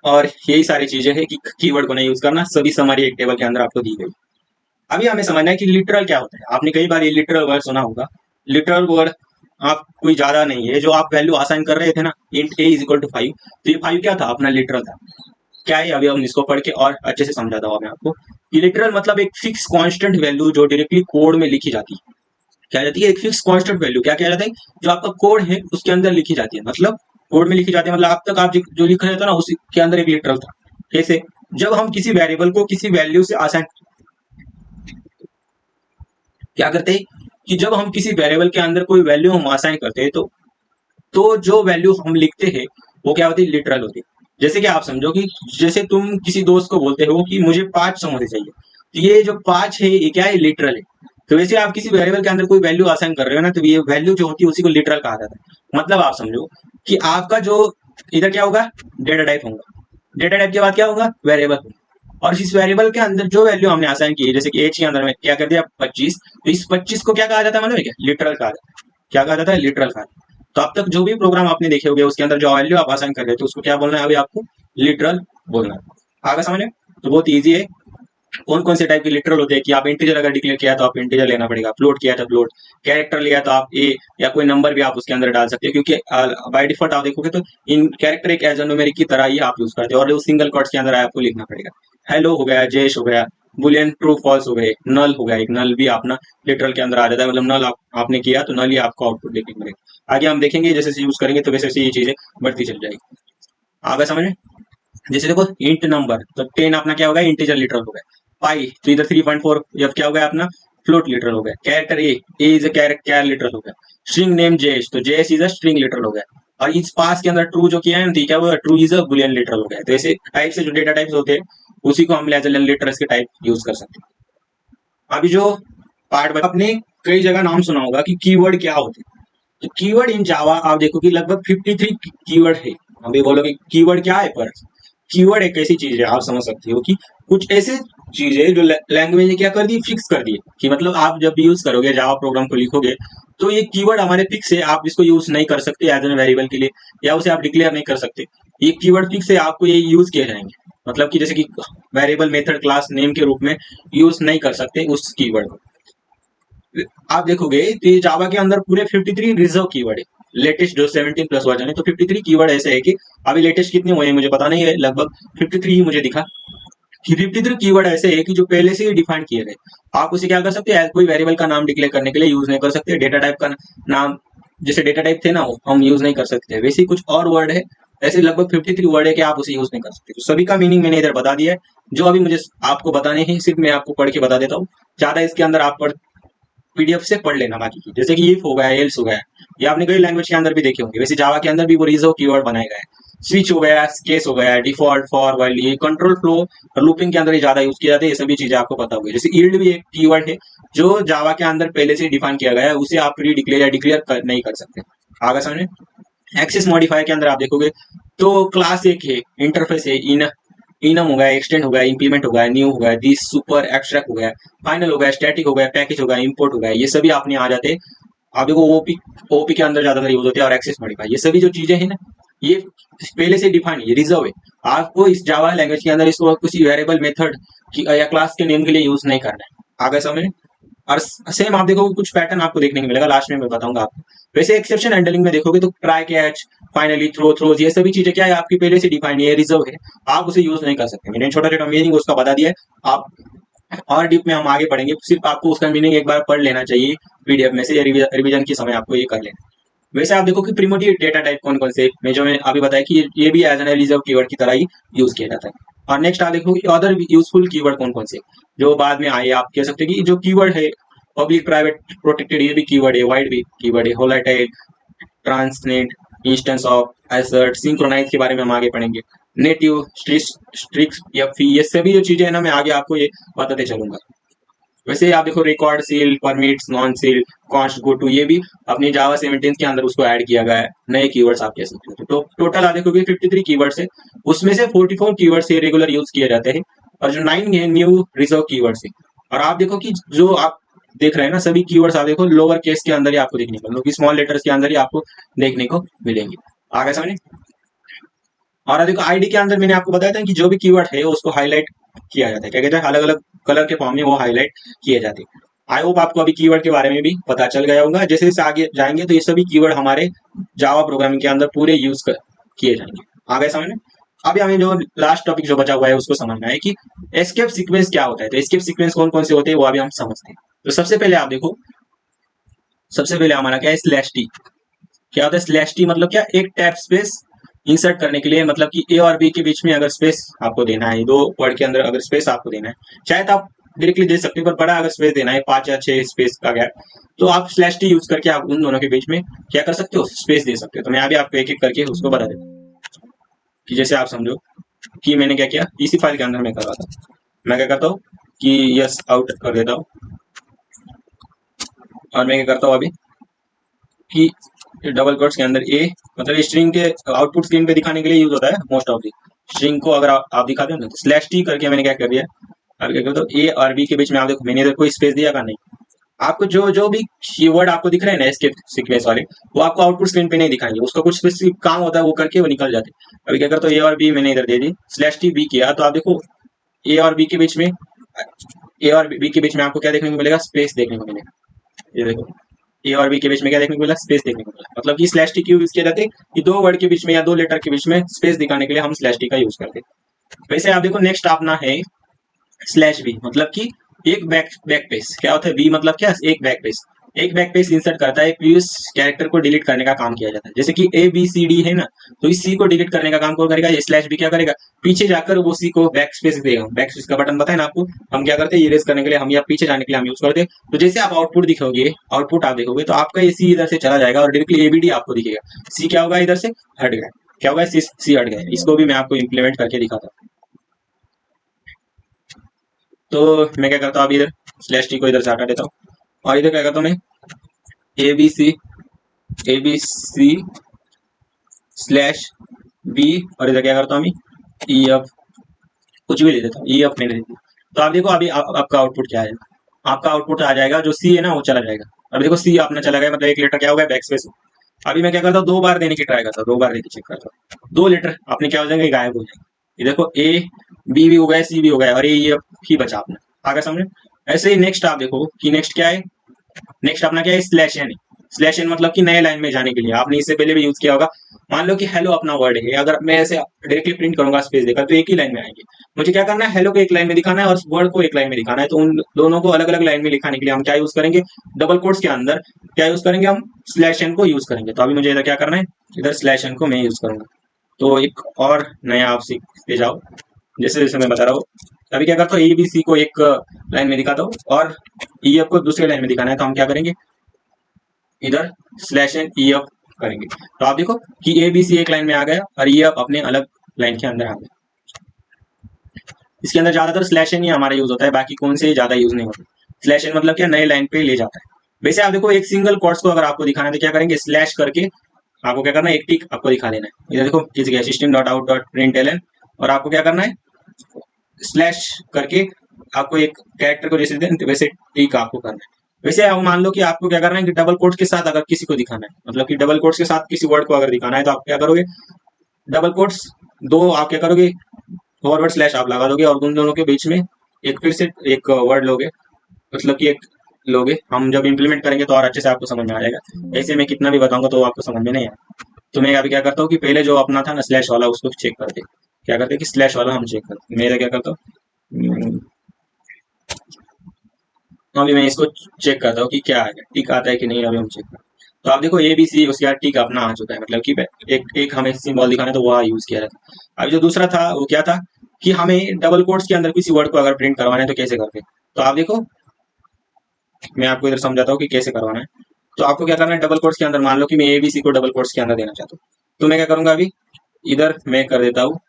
Speaker 1: और यही सारी चीजें हैं कि कीवर्ड को नहीं यूज करना, सभी समरी एक टेबल के अंदर आपको दी गई। अभी हमें समझना है कि लिटरल क्या होता है। आपने कई बार ये लिटरल वर्ड सुना होगा। लिटरल वर्ड आप कोई ज्यादा नहीं है, जो आप वैल्यू असाइन कर रहे थे ना, int A is equal to 5, तो ये 5 क्या था, अपना लिटरल था। क्या है, अभी हम इसको पढ़ के और अच्छे से समझाता हूँ मैं आपको। लिटरल मतलब एक फिक्स कांस्टेंट वैल्यू जो डायरेक्टली कोड में लिखी जाती है। क्या जाती है, एक फिक्स कांस्टेंट वैल्यू, क्या क्या जाता है, जो आपका कोड है उसके अंदर लिखी जाती है, मतलब कोड में लिखी जाती है, मतलब अब तक आप जो लिख रहे थे ना उसी के अंदर एक लिटरल था। कैसे, जब हम किसी वेरिएबल को किसी वैल्यू से असाइन, क्या करते हैं कि जब हम किसी वेरिएबल के अंदर कोई वैल्यू हम असाइन करते हैं, तो जो वैल्यू हम लिखते हैं वो क्या होती है, लिटरल होती है। जैसे कि आप समझो कि जैसे तुम किसी दोस्त को बोलते हो कि मुझे 5 समोसे चाहिए, तो ये जो 5 है ये क्या है, लिटरल है। तो वैसे आप किसी वेरिएबल के अंदर कोई वैल्यू असाइन कर रहे हो ना, तो ये वैल्यू जो होती है उसी को लिटरल कहा जाता है। मतलब आप समझो कि आपका जो इधर क्या होगा, डेटा टाइप होगा, डेटा टाइप के बाद क्या होगा, वेरिएबल होगा, और इस वेरिएबल के अंदर जो वैल्यू हमने असाइन की है, जैसे कि एज के अंदर में क्या कर दिया 25, तो इस 25 को क्या कहा जाता है, मतलब क्या, लिटरल कहा जाता है। क्या कहा जाता है, लिटरल कहा जाता है। तो अब तक जो भी प्रोग्राम आपने देखे होंगे उसके अंदर जो वैल्यू आप असाइन कर रहे थे उसको क्या बोलना है, अभी आपको लिटरल बोलना है। आगे समझे? तो बहुत ईजी है। कौन कौन से टाइप के लिटरल होते हैं कि आप इंटीजर अगर डिक्लेयर किया तो आप इंटीजर लेना पड़ेगा, फ्लोट किया तो फ्लोट, कैरेक्टर लिया तो आप ए या कोई नंबर भी आप उसके अंदर डाल सकते हो, क्योंकि बाय डिफॉल्ट आप देखोगे तो इन कैरेक्टर एक एज न्यूमेरिक की तरह ही आप यूज करते हो, और वो सिंगल कोट्स के अंदर आपको लिखना पड़ेगा। हेलो हो गया, जयश हो गया, बुलियन ट्रू फॉल्स हो गए, नल हो गया, एक नल भी अपना लिटरल के अंदर आ जाता है, मतलब नल आपने किया तो नल ही आपको आउटपुट देखने को मिलेगा। आगे हम देखेंगे जैसे जैसे यूज करेंगे तो वैसे वैसे ये चीजें बढ़ती चल जाएगी। आगे समझ में? जैसे देखो इंट नंबर, तो 10 अपना क्या होगा, इंटीजर लिटरल हो गया। पाई तो इधर 3.4 जब क्या हो गया अपना, फ्लोट लिटरल हो गया। Character a is a char literal हो गया। स्ट्रिंग नेम जेएस, तो JS is a string literal हो गया। और इस पास के अंदर ट्रू जो किया है ना, क्या वो true is a Boolean literal हो गया। तो ऐसे टाइप से जो डेटा टाइप्स होते हैं उसी को हम एज लिटरल्स के टाइप यूज कर सकते हैं। अभी जो पार्ट आपने कई जगह नाम सुना होगा कि कीवर्ड क्या होते हैं। तो कीवर्ड इन जावा आप देखो कि लगभग 53 कीवर्ड है। अभी बोलोगे कीवर्ड क्या है, पर कीवर्ड एक ऐसी चीज है, आप समझ सकते हो कि कुछ ऐसे चीजें जो लैंग्वेज ने क्या कर दी, फिक्स कर दी, कि मतलब आप जब भी यूज करोगे जावा प्रोग्राम को लिखोगे तो ये कीवर्ड हमारे फिक्स है, आप इसको यूज नहीं कर सकते एज एन वेरिएबल के लिए, या उसे आप डिक्लेयर नहीं कर सकते। ये कीवर्ड फिक्स है, आपको ये यूज किए जाएंगे, मतलब कि जैसे कि वेरिएबल मेथड क्लास नेम के रूप में यूज नहीं कर सकते उस कीवर्ड को। आप देखोगे तो ये जावा के अंदर पूरे 53 रिजर्व कीवर्ड है। लेटेस्ट जो 17 प्लस वर्जन है, तो 53 कीवर्ड ऐसे है कि अभी लेटेस्ट कितने हुए हैं मुझे पता नहीं है, लगभग 53 ही मुझे दिखा कि 53 कीवर्ड ऐसे है कि जो पहले से ही डिफाइन किए गए। आप उसे क्या कर सकते हैं, कोई वेरिएबल का नाम डिक्लेयर करने के लिए यूज नहीं कर सकते। डेटा टाइप का नाम, जैसे डेटा टाइप थे ना हम यूज नहीं कर सकते, वैसे ही कुछ और वर्ड है, ऐसे लगभग 53 वर्ड है कि आप उसे यूज नहीं कर सकते। तो सभी का मीनिंग मैंने इधर बता दिया है, जो अभी मुझे आपको बताने हैं सिर्फ मैं आपको पढ़ के बता देता हूँ। ज्यादा इसके अंदर आप पीडीएफ से पढ़ लेना बाकी की, जैसे कि इफ हो गया, एल्स हो गया, ये आपने कई लैंग्वेज के अंदर भी देखे होंगे। वैसे जावा के अंदर भी वो रिजर्व कीवर्ड बनाए गए हैं। स्विच हो गया, केस हो गया, डिफॉल्ट, फॉर, व्हाइल, ये कंट्रोल फ्लो और लूपिंग के अंदर ही ज्यादा यूज किए जाते हैं। ये सभी चीजें आपको पता होगी। जैसे यील्ड भी एक कीवर्ड है जो जावा के अंदर पहले से डिफाइन किया गया है, उसे आप प्री डिक्लेयर या डिक्लेयर नहीं कर सकते। आगे समझे? एक्सेस मॉडिफायर के अंदर आप देखोगे तो क्लास एक है, इंटरफेस है, इनम हो गया, एक्सटेंड हो गया, इंप्लीमेंट हो गया, न्यू हो गया, दिस, सुपर, एक्सट्रैक्ट हो गया, फाइनल हो गया, स्टैटिक हो गया, पैकेज हो गया, इंपोर्ट हो गया, ये सभी आपने आ जाते हैं। आप देखो ओपी के अंदर ज्यादातर यूज होते हैं, और एक्सेस मॉडिफाई, ये सभी जो चीजें हैं ना, ये पहले से डिफाइन है, ये रिजर्व है। आपको इस जावा लैंग्वेज के अंदर इसको किसी वेरिएबल मेथड या क्लास के नेम के लिए यूज नहीं करना है। आगे समझ? और सेम आप देखोगे कुछ पैटर्न आपको देखने को मिलेगा, लास्ट में मैं बताऊंगा आपको। वैसे एक्सेप्शन हैंडलिंग में देखोगे तो ट्राई कैच, फाइनली, थ्रोज, ये सभी चीजें क्या है आपकी पहले से डिफाइंड है, रिजर्व है, आप उसे यूज नहीं कर सकते। मैंने छोटा छोटा मीनिंग उसका बता दिया है। आप और डीप में हम आगे पढ़ेंगे, सिर्फ आपको उसका मीनिंग एक बार पढ़ लेना चाहिए पीडीएफ में से, या रिवीजन के समय आपको ये कर लेना। वैसे आप देखो कि प्रिमिटिव डेटा टाइप कौन कौन से में, जो मैं अभी बताया कि ये भी एज एन रिजर्व कीवर्ड की तरह ही यूज किया जाता है। और नेक्स्ट आप देखो कि अदर यूजफुल कीवर्ड कौन कौन से जो बाद में आए। आप कह सकते हैं कि जो कीवर्ड है पब्लिक, प्राइवेट, प्रोटेक्टेड, ये भी कीवर्ड है, वाइड भी कीवर्ड है, volatile, transient, instance of, assert, synchronize के बारे में हम आगे पढ़ेंगे, नेटिव, स्ट्रिक्स या फी, ये सभी जो चीजें है ना मैं आगे आपको ये बताते चलूंगा। वैसे आप देखो record, seal, permits, non seal, const, go to, ये भी अपनी जावा 17 के अंदर उसको ऐड किया गया है, नए कीवर्ड्स आप कह सकते हो। तो टोटल आप देखोगे 53 कीवर्ड्स है, उसमें से 44 कीवर्ड्स है रेगुलर यूज किए जाते हैं, और जो 9 है न्यू रिजर्व कीवर्ड्स है। और आप देखो कि जो आप देख रहे हैं ना सभी कीवर्ड्स आप देखो लोअर केस के अंदर ही आपको देखने को, मतलब स्मॉल लेटर्स के अंदर ही आपको देखने को मिलेंगे। आगे समझे। और देखो आईडी के अंदर मैंने आपको बताया था कि जो भी कीवर्ड है उसको हाईलाइट किया जाता है, क्या कहते हैं, अलग अलग कलर के फॉर्म में वो हाईलाइट किए जाते हैं। आई होप आपको अभी कीवर्ड के बारे में भी पता चल गया होगा। जैसे जैसे आगे जाएंगे तो ये सभी कीवर्ड हमारे जावा प्रोग्रामिंग के अंदर पूरे यूज किए जाएंगे। आगे समझ में। अभी हमें जो लास्ट टॉपिक जो बचा हुआ है उसको समझना है कि एस्केप सीक्वेंस क्या होता है। तो एस्केप सीक्वेंस कौन कौन से होते हैं वो अभी हम समझते हैं। तो सबसे पहले आप देखो, सबसे पहले हमारा क्या है, स्लैश टी। क्या होता है स्लैश टी, मतलब क्या, एक टैब स्पेस इंसर्ट करने के लिए, मतलब कि ए और बी के बीच में अगर स्पेस आपको देना है, दो वर्ड के अंदर अगर स्पेस आपको देना है, चाहे तो आप डायरेक्टली दे सकते हैं, पर बड़ा अगर स्पेस देना है 5 या 6 स्पेस का गैप, तो आप स्लैश टी यूज करके आप उन दोनों के बीच में क्या कर सकते हो, स्पेस दे सकते हो। तो मैं अभी आपको एक एक करके उसको बता देता हूँ कि जैसे आप समझो कि मैंने क्या किया, इसी फाइल के अंदर मैं कर रहा था, मैं क्या करता हूँ कि यस आउट कर देता हूँ, और मैं क्या करता हूँ अभी कि डबल कोट्स के अंदर ए, मतलब स्ट्रिंग के आउटपुट स्क्रीन पे दिखाने के लिए यूज होता है मोस्ट ऑफ दी स्ट्रिंग को, अगर आप दिखाते हो ना, तो स्लैश टी करके मैंने क्या कर दिया, अब क्या करता हूँ ए और बी के बीच में, आप देखो मैंने इधर कोई स्पेस दिया का नहीं। आपको जो जो भी कीवर्ड आपको दिख रहे हैं ना एस्केप सीक्वेंस वाले, वो आपको आउटपुट स्क्रीन पे नहीं दिखाएंगे, उसका कुछ स्पेसिफिक काम होता है, वो करके वो निकल जाते हैं। अभी क्या करता हूँ, ए और बी मैंने इधर दे दी, स्लैश टी बी किया, तो आप देखो ए और बी के बीच में, ए और बी के बीच में आपको क्या देखने को मिलेगा, स्पेस देखने को मिलेगा। ये देखो ए और बी के बीच में क्या देखने को मिला, स्पेस देखने को मिला। मतलब कि स्लैश टी क्यों यूज किया जाते हैं कि दो वर्ड के बीच में या दो लेटर के बीच में स्पेस दिखाने के लिए हम स्लैश टी का यूज करते हैं। वैसे आप देखो नेक्स्ट अपना है स्लैश बी, मतलब कि एक बैक पेज। क्या होता है बी, मतलब क्या, एक बैक पेज। एक बैक पेज इंसर्ट करता है, प्रीवियस कैरेक्टर को डिलीट करने का काम किया जाता है। जैसे कि ए बी सी डी है ना, तो इस सी को डिलीट करने का काम कौन करेगा, ये स्लैश बी क्या करेगा, पीछे जाकर वो सी को बैक स्पेस देगा। बैक स्पेस का बटन बताए ना आपको, हम क्या करते हैं, इरेज करने के लिए हम या पीछे जाने के लिए हम यूज करते हैं। तो जैसे आप आउटपुट दिखोगे, आउटपुट आप देखोगे तो आपका ये सी इधर से चला जाएगा और डायरेक्टली एबीडी आपको दिखेगा। सी क्या होगा, इधर से हट गया, क्या होगा, सी हट गया। इसको भी मैं आपको इंप्लीमेंट करके दिखाता हूँ। तो मैं क्या करता हूँ, अभी इधर स्लैश टी को इधर से हटा देता हूँ, और इधर क्या करता हूँ मैं, A B C slash B, और इधर क्या करता हूँ मैं, ई एफ, कुछ भी ले देता हूँ, ई एफ मैंने दे दिया। तो आप देखो अभी आपका आउटपुट क्या है, आपका आउटपुट आ जाएगा, जो सी है ना वो चला जाएगा। अभी देखो सी अपना चला गया, मतलब एक लेटर क्या होगा, बैक स्पेस। अभी मैं क्या करता हूँ, दो बार देने की ट्राई करता हूँ, दो बार देके चेक करता हूँ, दो लेटर अपने क्या हो जाएंगे, गायब हो जाएंगे। ये देखो ए बी भी हो गया, सी भी हो गया, और ये ही बचा अपना। आगे समझे। ऐसे ही नेक्स्ट आप देखो कि नेक्स्ट क्या है, नेक्स्ट अपना क्या है, स्लैश एन। स्लैश एन मतलब कि नए लाइन में जाने के लिए, आपने इससे पहले भी यूज किया होगा। मान लो कि हेलो अपना वर्ड है, अगर मैं ऐसे डायरेक्टली प्रिंट करूंगा स्पेस देकर, तो एक ही लाइन में आएंगे। मुझे क्या करना है, हेलो को एक लाइन में दिखाना है और वर्ड को एक लाइन में दिखाना है। तो उन दोनों को अलग अलग लाइन में लिखाने के लिए हम क्या यूज करेंगे, डबल कोट्स के अंदर क्या यूज करेंगे, हम स्लैश एन को यूज करेंगे। तो अभी मुझे इधर क्या करना है, इधर स्लैश एन को मैं यूज करूंगा। तो एक और नया आप सीखते जाओ, जैसे जैसे मैं बता रहा हूँ। अभी क्या करता हूँ, ए बी सी को एक लाइन में दिखाता हूँ और ई एफ को दूसरे लाइन में दिखाना है, तो हम क्या करेंगे, इधर स्लैश एन ई एफ करेंगे। तो आप देखो कि ए बी सी एक लाइन में आ गया और ई एफ अपने अलग लाइन के अंदर आ गया। इसके अंदर ज्यादातर स्लैश एन ही हमारा यूज होता है, बाकी कौन से ज्यादा यूज नहीं होता। स्लैश एन मतलब क्या, नए लाइन पे ले जाता है। वैसे आप देखो एक सिंगल कोट्स को अगर आपको दिखाना है तो क्या करेंगे, स्लैश करके आपको क्या करना है, एक टिक आपको दिखा देना है। इधर देखो किस गया, system dot out dot println, और आपको क्या करना है, स्लैश करके आपको एक कैरेक्टर को जैसे दें वैसे टिक आपको करना है। वैसे आप मान लो कि आपको क्या करना है कि डबल कोट्स के साथ अगर किसी को दिखाना है, मतलब कि डबल कोट्स के साथ किसी वर्ड को अगर दिखाना है, तो आप क्या करोगे, डबल कोट्स दो आप क्या करोगे, फॉरवर्ड स्लैश आप लगा दोगे, और उन दोनों के बीच में एक फिर से एक वर्ड लोगे, मतलब कि एक लोगे। हम जब इंप्लीमेंट करेंगे तो और अच्छे से आपको समझ में आ जाएगा, ऐसे मैं कितना भी बताऊंगा तो आपको समझ में नहीं आएगा। तो मैं अभी क्या करता हूँ कि पहले जो अपना था ना स्लैश वाला उसको चेक करते, क्या करते कि स्लैश वाला हम चेक करते, मेरा क्या करता हूँ, अभी मैं इसको चेक करता हूँ कि क्या है, टिक आता है कि नहीं, अभी हम चेक करते हैं। तो आप देखो ए बी सी उसके बाद टिक अपना आ चुका है, मतलब कि एक एक हमें सिंबल दिखाना है तो वह यूज किया जाता है। अभी जो दूसरा था वो क्या था कि हमें डबल कोट्स के अंदर किसी वर्ड को अगर प्रिंट करवाना है तो कैसे करते, तो आप देखो मैं आपको इधर समझाता हूँ कि कैसे करवाना है। तो आपको क्या करना है, डबल कोट्स के अंदर मान लो कि मैं ए बी सी को डबल कोट्स के अंदर देना चाहता हूँ, तो मैं क्या करूंगा अभी इधर मैं कर देता हूँ,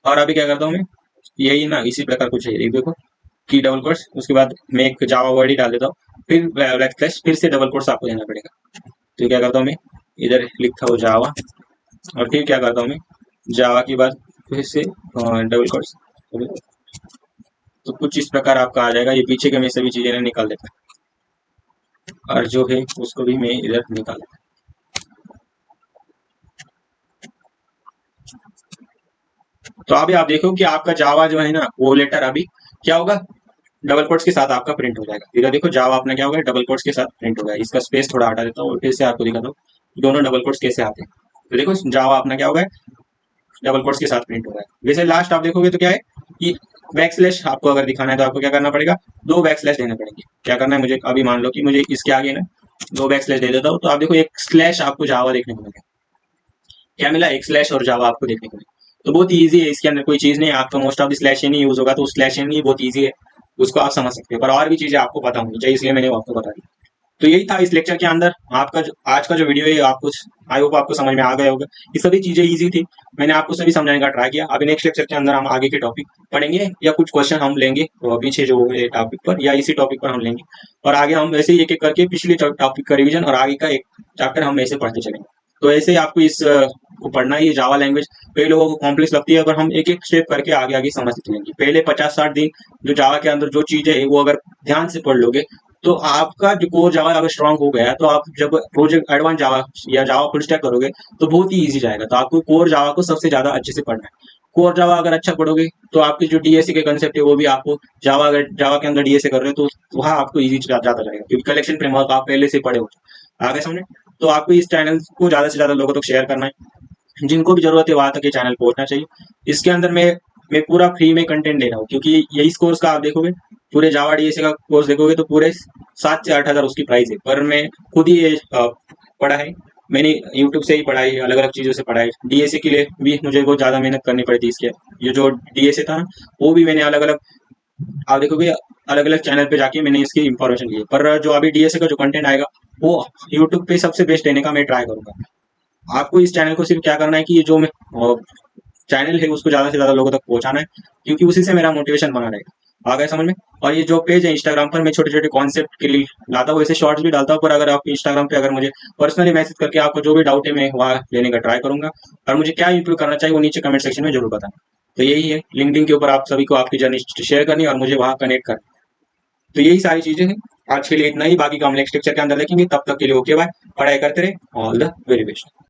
Speaker 1: और अभी क्या करता हूँ मैं यही ना इसी प्रकार कुछ है, ये देखो की डबल कोट्स, उसके बाद मैं एक जावा वर्ड ही डाल देता हूँ, फिर बैक स्लैश, फिर से डबल कोट्स आपको देना पड़ेगा। तो क्या करता हूँ मैं इधर लिखता हूँ जावा, और फिर क्या करता हूँ मैं जावा के बाद फिर से डबल कोट्स, तो कुछ इस प्रकार आपका आ जाएगा। ये पीछे के मैं सभी चीजें निकाल देता हूँ, और जो है उसको भी मैं इधर निकाल देता हूँ। तो अभी आप देखो कि आपका जावा जो है ना वो लेटर अभी क्या होगा, डबल कोट्स के साथ आपका प्रिंट हो जाएगा। इधर देखो जावा अपना क्या होगा, डबल कोट्स के साथ प्रिंट होगा। इसका स्पेस थोड़ा हटा देता हूँ और फिर से आपको दिखाता हूँ दोनों डबल कोट्स कैसे आते हैं। तो देखो जावा अपना क्या होगा, डबल कोट्स के साथ प्रिंट होगा। वैसे लास्ट आप देखोगे तो क्या है कि बैक स्लैश आपको अगर दिखाना है तो आपको क्या करना पड़ेगा, दो बैक स्लैश देने पड़ेंगे। क्या करना है मुझे, अभी मान लो कि मुझे इसके आगे ना दो बैक स्लैश दे देता हूँ, तो आप देखो एक स्लैश आपको जावा देखने को मिलेगा, क्या मिला, एक स्लैश और जावा आपको देखने को मिला। तो बहुत ईजी है, इसके अंदर कोई चीज नहीं है, आपका मोस्ट ऑफ द स्लैश नहीं यूज होगा, तो स्लैश ही बहुत ईजी है, उसको आप समझ सकते हो। पर और भी चीजें आपको पता होनी चाहिए, इसलिए मैंने वो आपको बता दी। तो यही था इस लेक्चर के अंदर आपका जो आज का जो वीडियो है, आपको आई होप आपको समझ में आ गया होगा। ये सभी चीजें इजी थी, मैंने आपको सभी समझाने का ट्राई किया। अभी नेक्स्ट लेक्चर के अंदर हम आगे के टॉपिक पढ़ेंगे, या कुछ क्वेश्चन हम लेंगे पीछे जो टॉपिक पर या इसी टॉपिक पर हम लेंगे, और आगे हम वैसे ही एक एक करके पिछले टॉपिक का रिवीजन और आगे का एक चैप्टर हम ऐसे पढ़ते चलेंगे। तो ऐसे ही आपको इस को पढ़ना है। ये जावा लैंग्वेज कई लोगों को कॉम्प्लेक्स लगती है, पर हम एक एक स्टेप करके आगे आगे समझते चलेंगे। पहले 50-60 दिन जो जावा के अंदर जो चीजें है वो अगर ध्यान से पढ़ लोगे, तो आपका जो कोर जावा अगर स्ट्रांग हो गया है, तो आप जब प्रोजेक्ट एडवांस जावा या जावा फुल स्टैक करोगे तो बहुत ही इजी जाएगा। तो आपको कोर जावा को सबसे ज्यादा अच्छे से पढ़ना है। कोर जावा अगर अच्छा पढ़ोगे तो आपकी जो डीएसए के कंसेप्ट है वो भी आपको जावा, अगर जावा के अंदर डीएसए कर रहे हो तो वहाँ आपको इजी जाता जाएगा, क्योंकि कलेक्शन फ्रेमवर्क आप पहले से पढ़े हो। आगे समझे। तो आपको इस चैनल को ज्यादा से ज्यादा लोगों तक शेयर करना है, जिनको भी जरूरत है वहां तक ये चैनल पहुंचना चाहिए। इसके अंदर मैं पूरा फ्री में कंटेंट दे रहा हूँ, क्योंकि यही कोर्स का आप देखोगे, पूरे जावा डीएसए का कोर्स देखोगे तो पूरे 7 से 8 हज़ार उसकी प्राइस है। पर मैं खुद ही ये पढ़ा है, मैंने यूट्यूब से ही पढ़ा है, अलग अलग चीजों से पढ़ा है। डीएसए के लिए भी मुझे बहुत ज्यादा मेहनत करनी पड़ी थी। इसके ये जो डीएसए था ना वो भी मैंने अलग अलग, आप देखोगे अलग अलग चैनल पे जाके मैंने इसकी इंफॉर्मेशन ली है। पर जो अभी डीएसए का जो कंटेंट आएगा वो यूट्यूब पे सबसे बेस्ट देने का मैं ट्राई करूंगा। आपको इस चैनल को सिर्फ क्या करना है कि ये जो मैं चैनल है उसको ज्यादा से ज्यादा लोगों तक पहुंचाना है, क्योंकि उसी से मेरा मोटिवेशन बना रहेगा। आ गया समझ में। और ये जो पेज है इंस्टाग्राम पर, मैं छोटे छोटे कॉन्सेप्ट के लिए लाता हूँ, ऐसे शॉर्ट्स भी डालता हूँ। पर अगर आप इंस्टाग्राम पे अगर मुझे पर्सनली मैसेज करके आपको जो भी डाउट है मैं वहाँ लेने का ट्राई करूंगा, और मुझे क्या इंप्रूव करना चाहिए वो नीचे कमेंट सेक्शन में जरूर बताना। तो यही है, लिंक्डइन के ऊपर आप सभी को आपकी जर्नी शेयर करनी और मुझे वहाँ कनेक्ट करना। तो यही सारी चीजें हैं। आज के लिए इतना ही, बाकी का हम नेक्स्ट लेक्चर के अंदर देखेंगे। तब तक के लिए ओके बाय, पढ़ाई करते रहे, ऑल द वेरी बेस्ट।